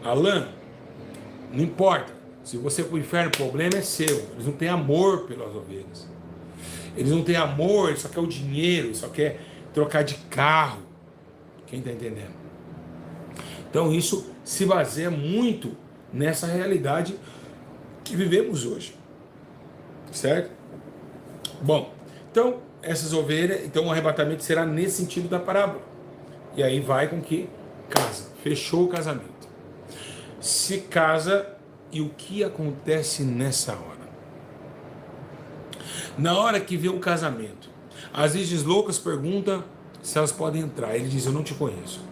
Alan, não importa, se você for para o inferno, o problema é seu. Eles não têm amor pelas ovelhas. Eles não têm amor, eles só querem o dinheiro, eles só querem trocar de carro. Quem está entendendo? Então isso se baseia muito nessa realidade que vivemos hoje. Certo? Bom, então essas ovelhas, então o arrebatamento será nesse sentido da parábola. E aí vai com que casa, fechou o casamento. Se casa, e o que acontece nessa hora? Na hora que vê o casamento, as virgens loucas perguntam se elas podem entrar. Ele diz, eu não te conheço.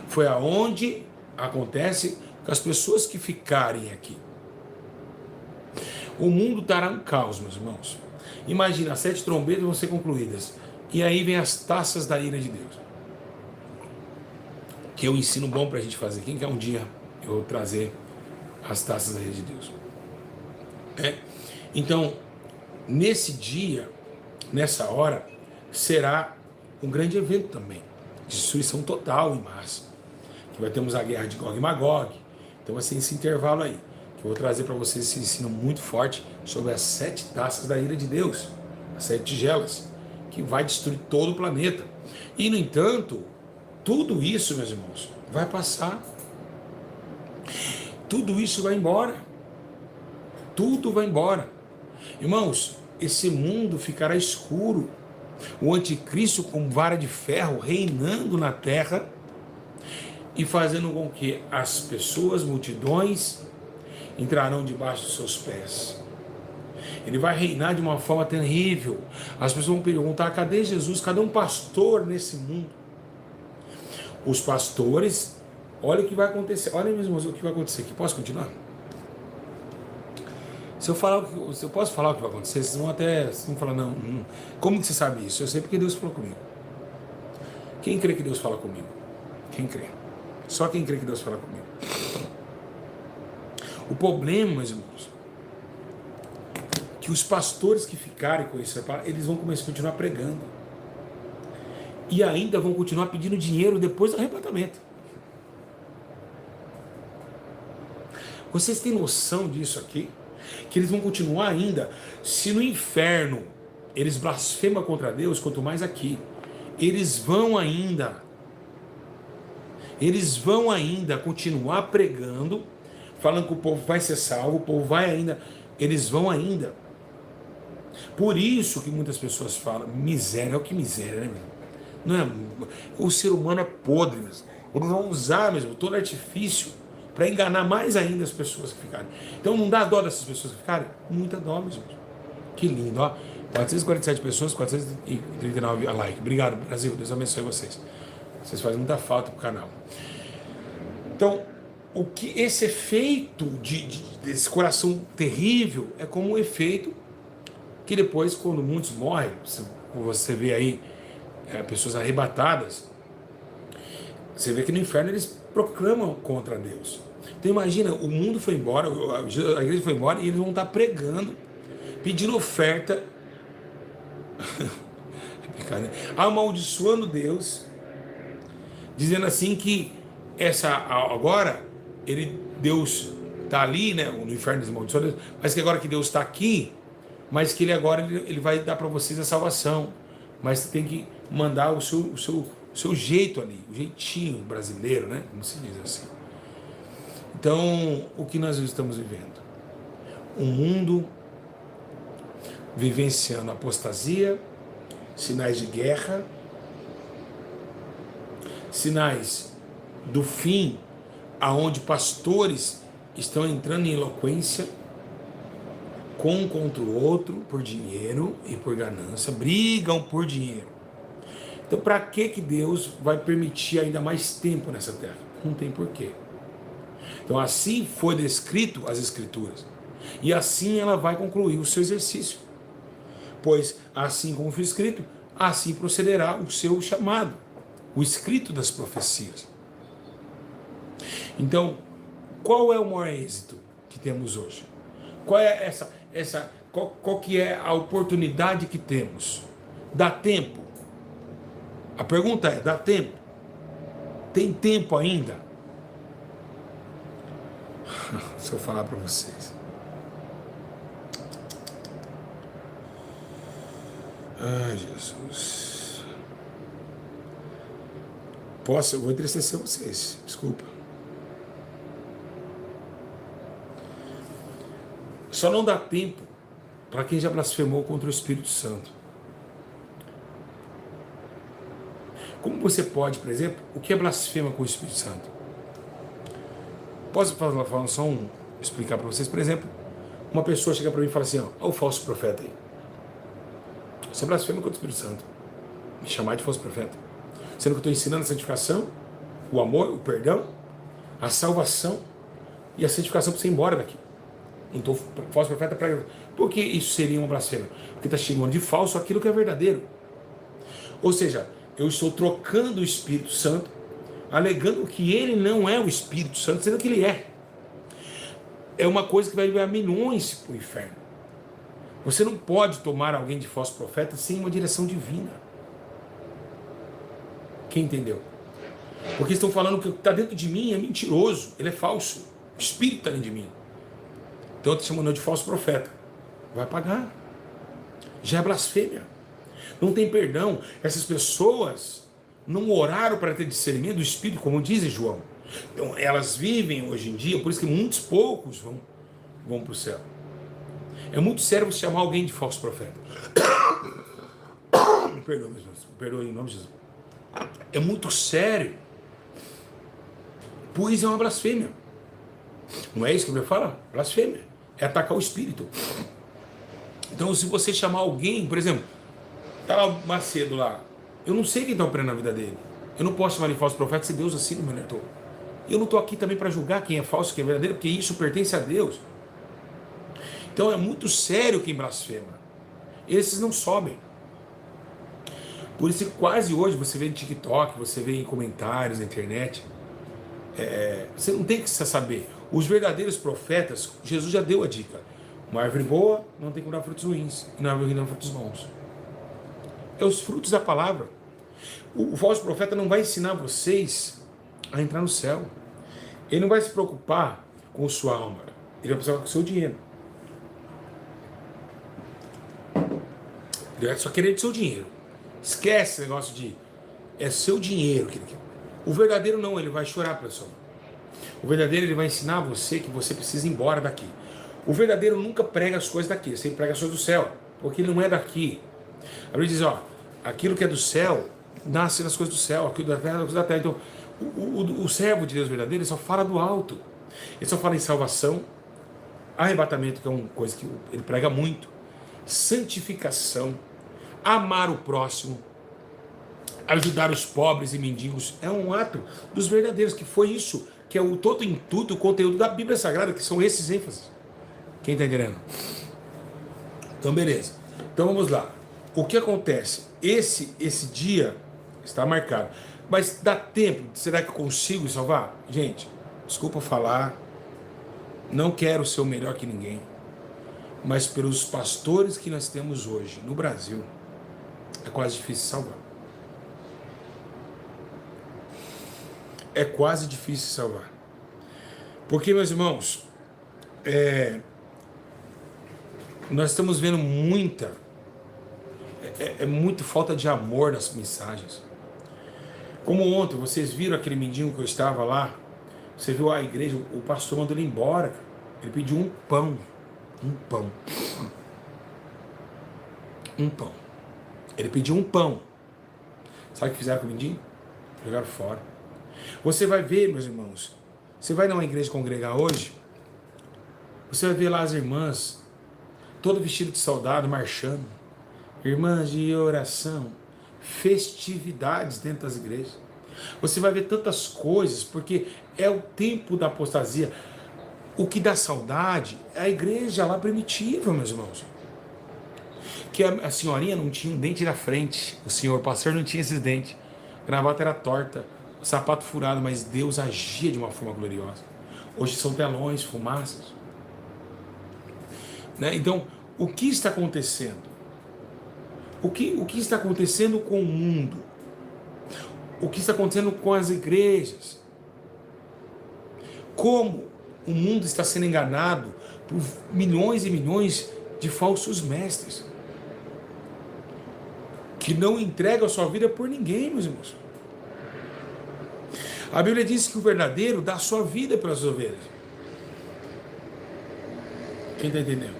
Foi aonde acontece com as pessoas que ficarem aqui. O mundo estará um caos, meus irmãos. Imagina, as 7 trombetas vão ser concluídas. E aí vem as taças da ira de Deus. Que é um ensino bom para a gente fazer. Quem quer um dia eu vou trazer as taças da ira de Deus? Então, nesse dia, nessa hora, será um grande evento também. Destruição total em massa. Que vai termos a guerra de Gog e Magog. Então vai ser esse intervalo aí. Que eu vou trazer para vocês esse ensino muito forte sobre as 7 taças da ira de Deus. as 7 tigelas, que vai destruir todo o planeta. E, no entanto, tudo isso, meus irmãos, vai passar. Tudo isso vai embora. Tudo vai embora. Irmãos, esse mundo ficará escuro. O anticristo com vara de ferro reinando na terra e fazendo com que as pessoas, multidões, entrarão debaixo dos seus pés. Ele vai reinar de uma forma terrível. As pessoas vão perguntar: cadê Jesus? Cadê um pastor nesse mundo? Os pastores, olha o que vai acontecer. Olha mesmo o que vai acontecer aqui. Posso continuar? Se eu posso falar o que vai acontecer, vocês vão falar: não, como que você sabe isso? Eu sei porque Deus falou comigo. Quem crê que Deus fala comigo? Quem crê? Só quem crê que Deus fala comigo. O problema, meus irmãos, que os pastores que ficarem com isso, eles vão começar a continuar pregando. E ainda vão continuar pedindo dinheiro depois do arrebatamento. Vocês têm noção disso aqui? Que eles vão continuar ainda, se no inferno eles blasfemam contra Deus, quanto mais aqui. Eles vão ainda continuar pregando, falando que o povo vai ser salvo, o povo vai ainda, eles vão ainda. Por isso que muitas pessoas falam: miséria. É o que miséria, né, meu? Não é, o ser humano é podre mesmo. Eles vão usar mesmo todo artifício para enganar mais ainda as pessoas que ficarem. Então não dá dó dessas pessoas que ficarem? Muita dó, meus irmãos. Que lindo, ó. 447 pessoas, 439 like. Obrigado, Brasil. Deus abençoe vocês. Vocês fazem muita falta pro canal. Então, o que esse efeito desse coração terrível é como um efeito que depois, quando muitos morrem, você vê aí pessoas arrebatadas, você vê que no inferno eles proclamam contra Deus. Então imagina, o mundo foi embora, a igreja foi embora e eles vão estar pregando, pedindo oferta, amaldiçoando Deus, dizendo assim que agora Deus está ali, né, no inferno eles amaldiçoam Deus, mas que agora que Deus está aqui, mas que ele vai dar para vocês a salvação, mas você tem que mandar o seu jeito ali, o jeitinho brasileiro, né, como se diz assim. Então, o que nós estamos vivendo? Um mundo vivenciando apostasia, sinais de guerra, sinais do fim, aonde pastores estão entrando em eloquência, um contra o outro, por dinheiro e por ganância, brigam por dinheiro. Então, para que Deus vai permitir ainda mais tempo nessa terra? Não tem porquê. Então, assim foi descrito as Escrituras. E assim ela vai concluir o seu exercício. Pois, assim como foi escrito, assim procederá o seu chamado, o escrito das profecias. Então, qual é o maior êxito que temos hoje? Qual é qual que é a oportunidade que temos? Dá tempo? A pergunta é: dá tempo? Tem tempo ainda? Se eu falar para vocês. Ai, Jesus. Eu vou entristecer vocês, desculpa. Só não dá tempo para quem já blasfemou contra o Espírito Santo. Como você pode, por exemplo, o que é blasfema com o Espírito Santo? Posso falar só explicar para vocês? Por exemplo, uma pessoa chega para mim e fala assim: ó, o falso profeta aí. Você blasfema contra o Espírito Santo. Me chamar de falso profeta. Sendo que eu estou ensinando a santificação, o amor, o perdão, a salvação e a santificação para você ir embora daqui. Então, falso profeta para. Por que isso seria uma blasfêmia? Porque está chamando de falso aquilo que é verdadeiro. Ou seja, eu estou trocando o Espírito Santo, alegando que ele não é o Espírito Santo, sendo que ele é. É uma coisa que vai levar milhões para o inferno. Você não pode tomar alguém de falso profeta sem uma direção divina. Quem entendeu? Porque estão falando que o que está dentro de mim é mentiroso, ele é falso. O Espírito está dentro de mim. Então eu estou chamando de falso profeta. Vai pagar. já é blasfêmia. Não tem perdão. Essas pessoas não oraram para ter discernimento do Espírito, como diz João. Então, elas vivem hoje em dia, por isso que muitos poucos vão para o céu. É muito sério você chamar alguém de falso profeta. Me perdoe, meu Deus, me perdoe em nome de Jesus. É muito sério. Pois é uma blasfêmia. Não é isso que a Bíblia fala? Blasfêmia. É atacar o Espírito. Então, se você chamar alguém, por exemplo, tá lá o Macedo lá, eu não sei quem está operando na vida dele. Eu não posso chamar de falso profeta se Deus assim não me alertou. Eu não estou aqui também para julgar quem é falso e quem é verdadeiro, porque isso pertence a Deus. Então é muito sério quem blasfema. Esses não sobem. Por isso que quase hoje você vê em TikTok, você vê em comentários na internet, você não tem que saber. Os verdadeiros profetas, Jesus já deu a dica. Uma árvore boa não tem como dar frutos ruins, e uma árvore ruim dá frutos bons. É os frutos da palavra. O falso profeta não vai ensinar vocês a entrar no céu. Ele não vai se preocupar com sua alma. Ele vai preocupar com o seu dinheiro. Ele vai só querer do seu dinheiro. Esquece esse negócio de é seu dinheiro que ele quer. O verdadeiro não, ele vai chorar para sua. O verdadeiro ele vai ensinar você que você precisa ir embora daqui. O verdadeiro nunca prega as coisas daqui, ele sempre prega as coisas do céu, porque ele não é daqui. A Bíblia diz, ó, aquilo que é do céu nasce nas coisas do céu, aquilo da terra nas coisas da terra. Então, o servo de Deus verdadeiro ele só fala do alto. Ele só fala em salvação, arrebatamento, que é uma coisa que ele prega muito, santificação, amar o próximo, ajudar os pobres e mendigos. É um ato dos verdadeiros, que foi isso, que é o todo intuito, o conteúdo da Bíblia Sagrada, que são esses ênfases. Quem está entendendo? Então, beleza. Então, vamos lá. O que acontece? Esse dia está marcado. Mas dá tempo? Será que eu consigo salvar? Gente, desculpa falar. Não quero ser o melhor que ninguém. Mas pelos pastores que nós temos hoje no Brasil, é quase difícil salvar. É quase difícil salvar. Porque, meus irmãos, nós estamos vendo muita falta de amor nas mensagens. Como ontem, vocês viram aquele mendigo que eu estava lá, você viu a igreja, o pastor mandou ele embora, ele pediu um pão, ele pediu um pão. Sabe o que fizeram com o mendigo? Jogaram fora. Você vai ver, meus irmãos, você vai numa igreja congregar hoje, você vai ver lá as irmãs, todo vestido de soldado, marchando, irmãs de oração, festividades dentro das igrejas. Você vai ver tantas coisas, porque é o tempo da apostasia. O que dá saudade é a igreja lá primitiva, meus irmãos. Que a senhorinha não tinha um dente na frente, o pastor não tinha esses dentes, a gravata era torta, o sapato furado, mas Deus agia de uma forma gloriosa. Hoje são telões, fumaças. Né? Então, o que está acontecendo? O que está acontecendo com o mundo? O que está acontecendo com as igrejas? Como o mundo está sendo enganado por milhões e milhões de falsos mestres que não entregam a sua vida por ninguém, meus irmãos. A Bíblia diz que o verdadeiro dá a sua vida pelas ovelhas. Quem está entendendo?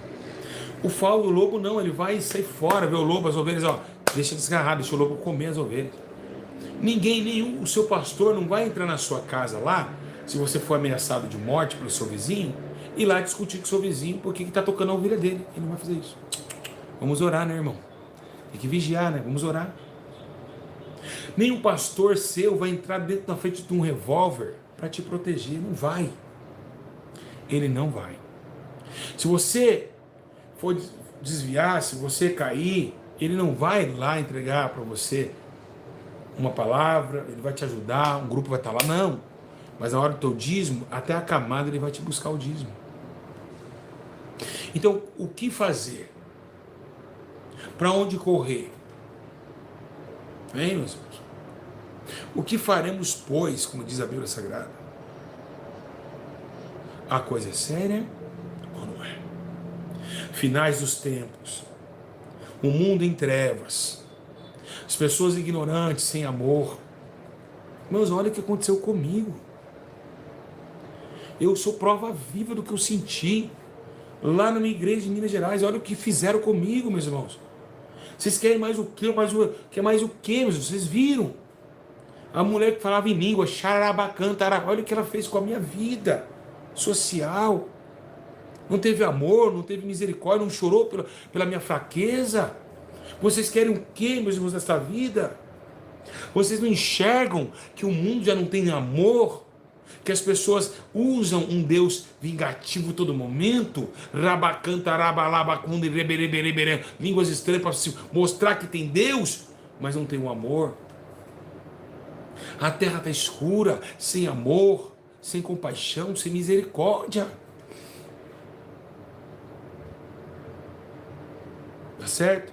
O falo do lobo não, ele vai sair fora, vê o lobo, as ovelhas, ó, deixa desgarrar, deixa o lobo comer as ovelhas. Nenhum, o seu pastor não vai entrar na sua casa lá, se você for ameaçado de morte pelo seu vizinho, e lá discutir com o seu vizinho porque está tocando a ovelha dele. Ele não vai fazer isso. Vamos orar, né, irmão? Tem que vigiar, né? Vamos orar. Nenhum pastor seu vai entrar dentro da frente de um revólver para te proteger. Não vai. Ele não vai. Se você for desviar, se você cair, ele não vai lá entregar para você uma palavra, ele vai te ajudar, um grupo vai estar lá, não. Mas na hora do teu dízimo, até a camada ele vai te buscar o dízimo. Então, o que fazer? Para onde correr? Hein, meus irmãos? O que faremos, pois, como diz a Bíblia Sagrada? A coisa é séria ou não é? Finais dos tempos. O mundo em trevas. As pessoas ignorantes, sem amor. Irmãos, olha o que aconteceu comigo. Eu sou prova viva do que eu senti lá na minha igreja em Minas Gerais. Olha o que fizeram comigo, meus irmãos. Vocês querem mais o quê? Quer mais o quê, meus irmãos? Vocês viram? A mulher que falava em língua, xarabacanta, olha o que ela fez com a minha vida social. Não teve amor, não teve misericórdia, não chorou pela minha fraqueza. Vocês querem o quê, meus irmãos, desta vida? Vocês não enxergam que o mundo já não tem amor? Que as pessoas usam um Deus vingativo todo momento? Rabacanta, rabalabacunda, línguas estranhas para mostrar que tem Deus, mas não tem o amor. A terra está escura, sem amor, sem compaixão, sem misericórdia. Tá certo?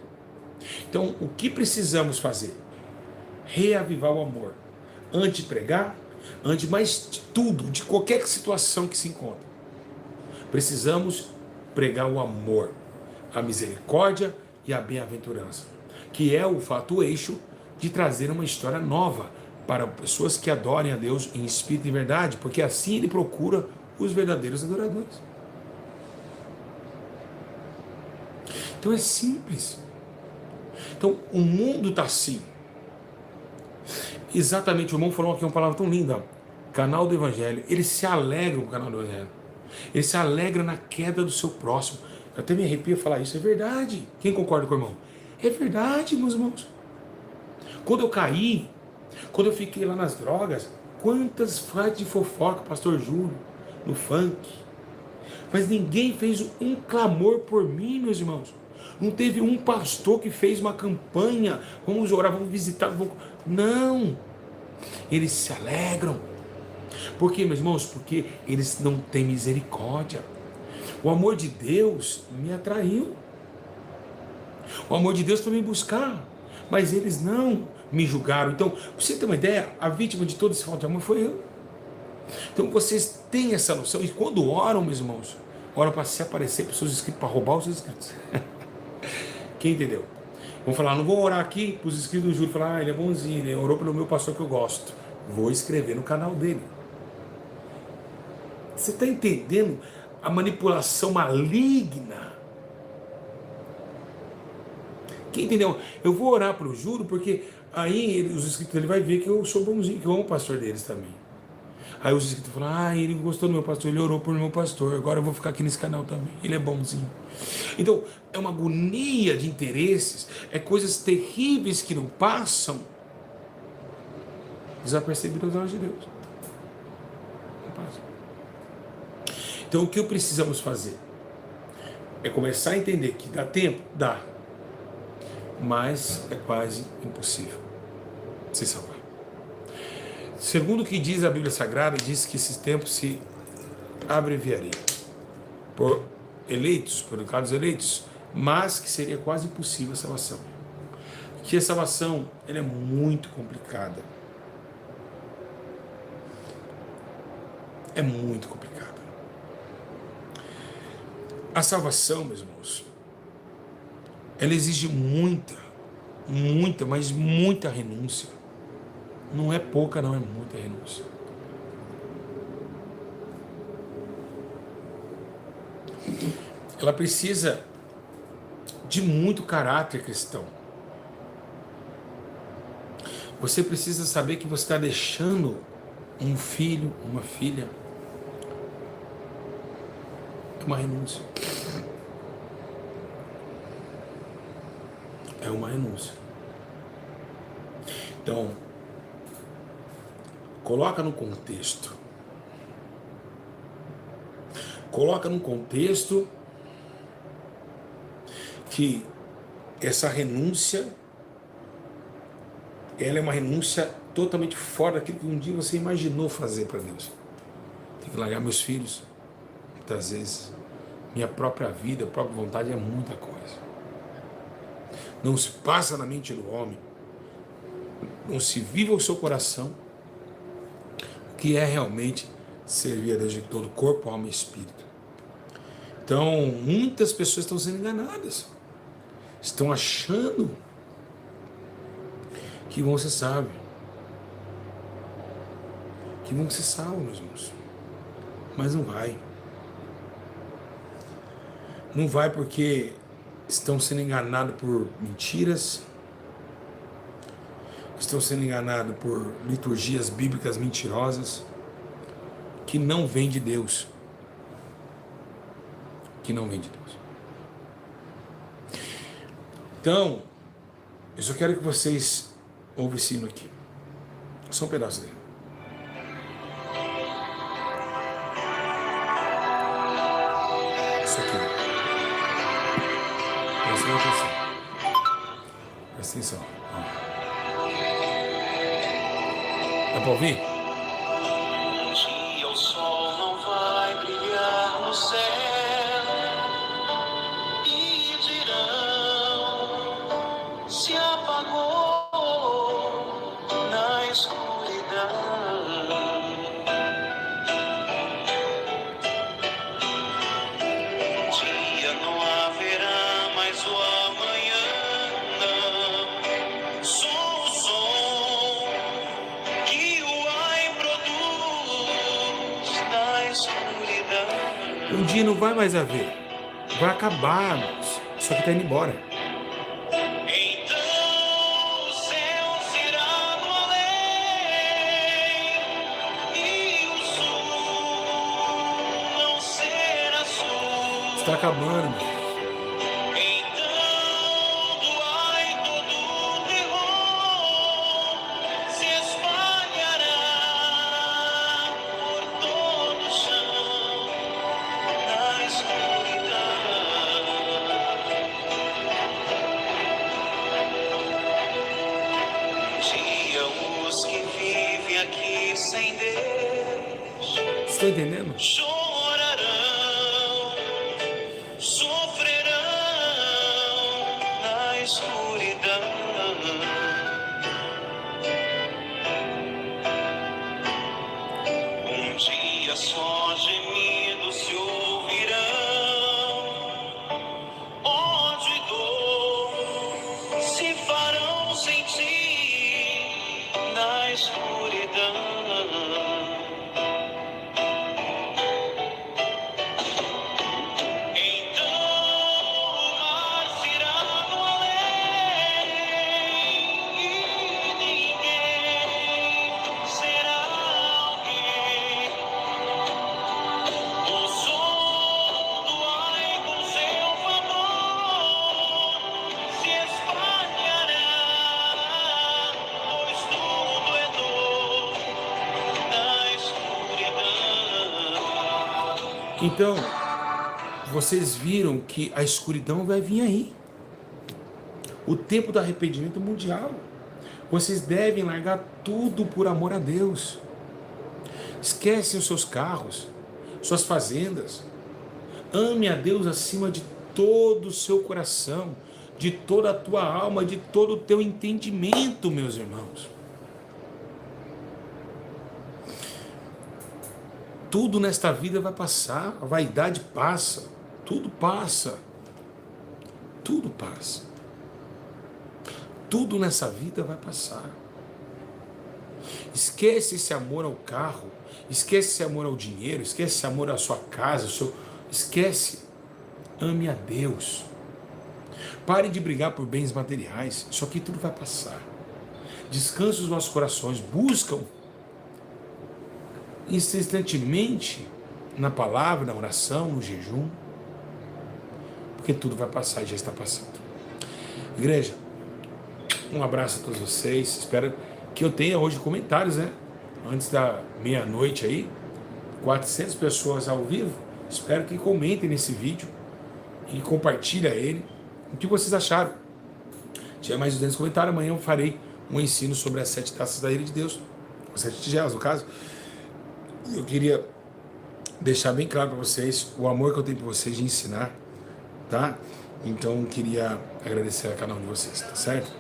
Então, o que precisamos fazer? Reavivar o amor. Antes de pregar, antes mais de tudo, de qualquer situação que se encontre. Precisamos pregar o amor, a misericórdia e a bem-aventurança, que é o fato eixo de trazer uma história nova para pessoas que adorem a Deus em espírito e verdade, porque assim Ele procura os verdadeiros adoradores. Então é simples. Então o mundo está assim. Exatamente, o irmão falou aqui uma palavra tão linda. Canal do Evangelho. Ele se alegra com o canal do Evangelho. Ele se alegra na queda do seu próximo. Eu até me arrepio falar isso. É verdade. Quem concorda com o irmão? É verdade, meus irmãos. Quando eu caí, quando eu fiquei lá nas drogas, quantas frases de fofoca, pastor Júlio, no funk. Mas ninguém fez um clamor por mim, meus irmãos. Não teve um pastor que fez uma campanha, vamos orar, vamos visitar, vamos... Não, eles se alegram. Por quê, meus irmãos? Porque eles não têm misericórdia. O amor de Deus me atraiu. O amor de Deus foi me buscar, mas eles não me julgaram. Então, pra você ter uma ideia, a vítima de todo esse falta de amor foi eu. Então vocês têm essa noção, e quando oram, meus irmãos, oram para se aparecer para os seus inscritos, para roubar os seus inscritos. Quem entendeu? Vamos falar, não vou orar aqui para os inscritos do Júlio, falar, ele é bonzinho, ele orou pelo meu pastor que eu gosto. Vou escrever no canal dele. Você está entendendo a manipulação maligna? Quem entendeu? Eu vou orar para o Júlio, porque aí os inscritos dele vai ver que eu sou bonzinho, que eu amo o pastor deles também. Aí os inscritos falam, ele gostou do meu pastor, ele orou pelo meu pastor, agora eu vou ficar aqui nesse canal também, ele é bonzinho. Então, é uma agonia de interesses, é coisas terríveis que não passam desapercebidas aos olhos de Deus. Não passam. Então, o que precisamos fazer? É começar a entender que dá tempo? Dá. Mas é quase impossível se salvar. Segundo o que diz a Bíblia Sagrada, diz que esses tempos se abreviariam por eleitos, por pecados eleitos, mas que seria quase impossível a salvação. Que a salvação ela é muito complicada. É muito complicada. A salvação, meus irmãos, ela exige muita, mas muita renúncia. Não é pouca, não, é muita renúncia. Ela precisa de muito caráter cristão. Você precisa saber que você está deixando um filho, uma filha. É uma renúncia. É uma renúncia. Então, coloca no contexto. Coloca no contexto que essa renúncia, ela é uma renúncia totalmente fora daquilo que um dia você imaginou fazer para Deus. Tem que largar meus filhos, muitas vezes. Minha própria vida, a própria vontade é muita coisa. Não se passa na mente do homem. Não se viva o seu coração. O que é realmente servir a Deus de todo corpo, alma e espírito. Então, muitas pessoas estão sendo enganadas. estão achando que vão ser salvos. Que vão ser salvos, meus irmãos. Mas não vai. Não vai porque estão sendo enganados por mentiras, estão sendo enganados por liturgias bíblicas mentirosas, que não vêm de Deus. Que não vêm de Deus. Então, eu só quero que vocês ouçam esse hino aqui. Só um pedaço dele. Isso aqui. Presta atenção. Presta atenção. Ó. Dá pra ouvir? Um dia o sol não vai brilhar no céu e dirão: se apagou na escuridão. Um dia não haverá mais o amanhã. Sou o som que o ai produz na escuridão. Um dia não vai mais haver. Vai acabar, mas só que tá indo embora. Então o céu será no além e o sul não será sul. Está acabando, meu. Então do ai todo terror se espalhará por todo o chão na escuridão. Um dia os que vivem aqui sem Deus Você está entendendo? chorarão, sofrerão na escuridão. Um dia só gemidos se ouvirão, ódio e dor se farão sentir na escuridão. Então o mar se irá no além e ninguém será alguém. O som do ai com seu favor se espalhará, pois tudo é dor na escuridão. Então, vocês viram que a escuridão vai vir aí. O tempo do arrependimento mundial. Vocês devem largar tudo por amor a Deus. Esquecem os seus carros, suas fazendas. Ame a Deus acima de todo o seu coração, de toda a tua alma, de todo o teu entendimento, meus irmãos. Tudo nesta vida vai passar, a vaidade passa, tudo passa. Tudo passa. Tudo nessa vida vai passar. Esquece esse amor ao carro, esquece esse amor ao dinheiro, esquece esse amor à sua casa, esquece. Ame a Deus. Pare de brigar por bens materiais, isso aqui tudo vai passar. Descanse os nossos corações, buscam insistentemente na palavra, na oração, no jejum, porque tudo vai passar e já está passando. Igreja, um abraço a todos vocês. Espero que eu tenha hoje comentários, né? Antes da meia-noite aí, 400 pessoas ao vivo. Espero que comentem nesse vídeo e compartilhem ele. O que vocês acharam? Tinha mais de 200 comentários. Amanhã eu farei um ensino sobre as 7 taças da ira de Deus, as 7 tigelas no caso. Eu queria deixar bem claro para vocês o amor que eu tenho por vocês de ensinar, tá? Então eu queria agradecer a cada um de vocês, tá certo?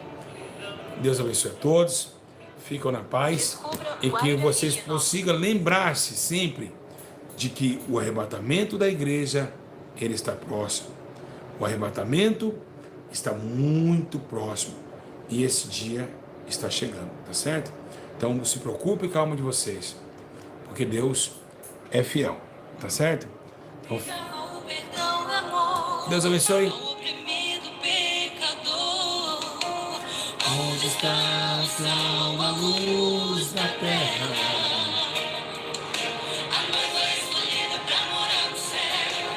Deus abençoe a todos, ficam na paz e que vocês consigam lembrar-se sempre de que o arrebatamento da igreja, ele está próximo. O arrebatamento está muito próximo e esse dia está chegando, tá certo? Então não se preocupe com a alma de vocês, porque Deus é fiel, tá certo? Então, O perdão, amor, Deus abençoe. ao oprimido pecador. Onde está a salva luz da terra? A noiva escolhida pra morar no céu,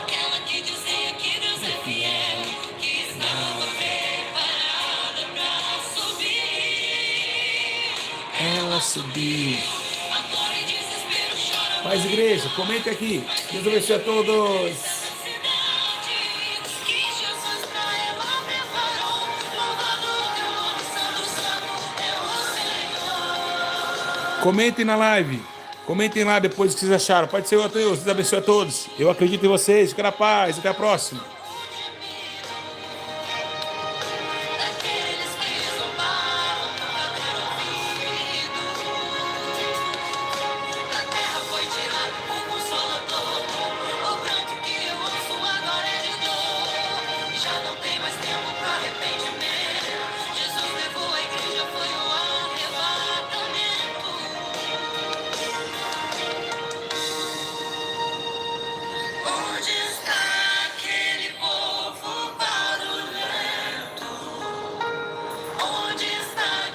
aquela que dizia que Deus é fiel, que estava preparada pra subir. Ela subiu. A dor e desespero choram Paz, igreja, comente aqui. Deus abençoe a todos. nessa cidade que Jesus pra ela preparou. Louvado o teu nome, santo, santo é o Senhor. Comentem na live. Comentem lá depois o que vocês acharam. Pode ser o Deus. Deus abençoe a todos. Eu acredito em vocês. Fica na paz. Até a próxima. Daqueles que zombaram, nunca deram ouvido. Da terra foi tirado o Consolador. O pranto que eu ouço agora é de dor. Já não tem mais tempo para arrependimento.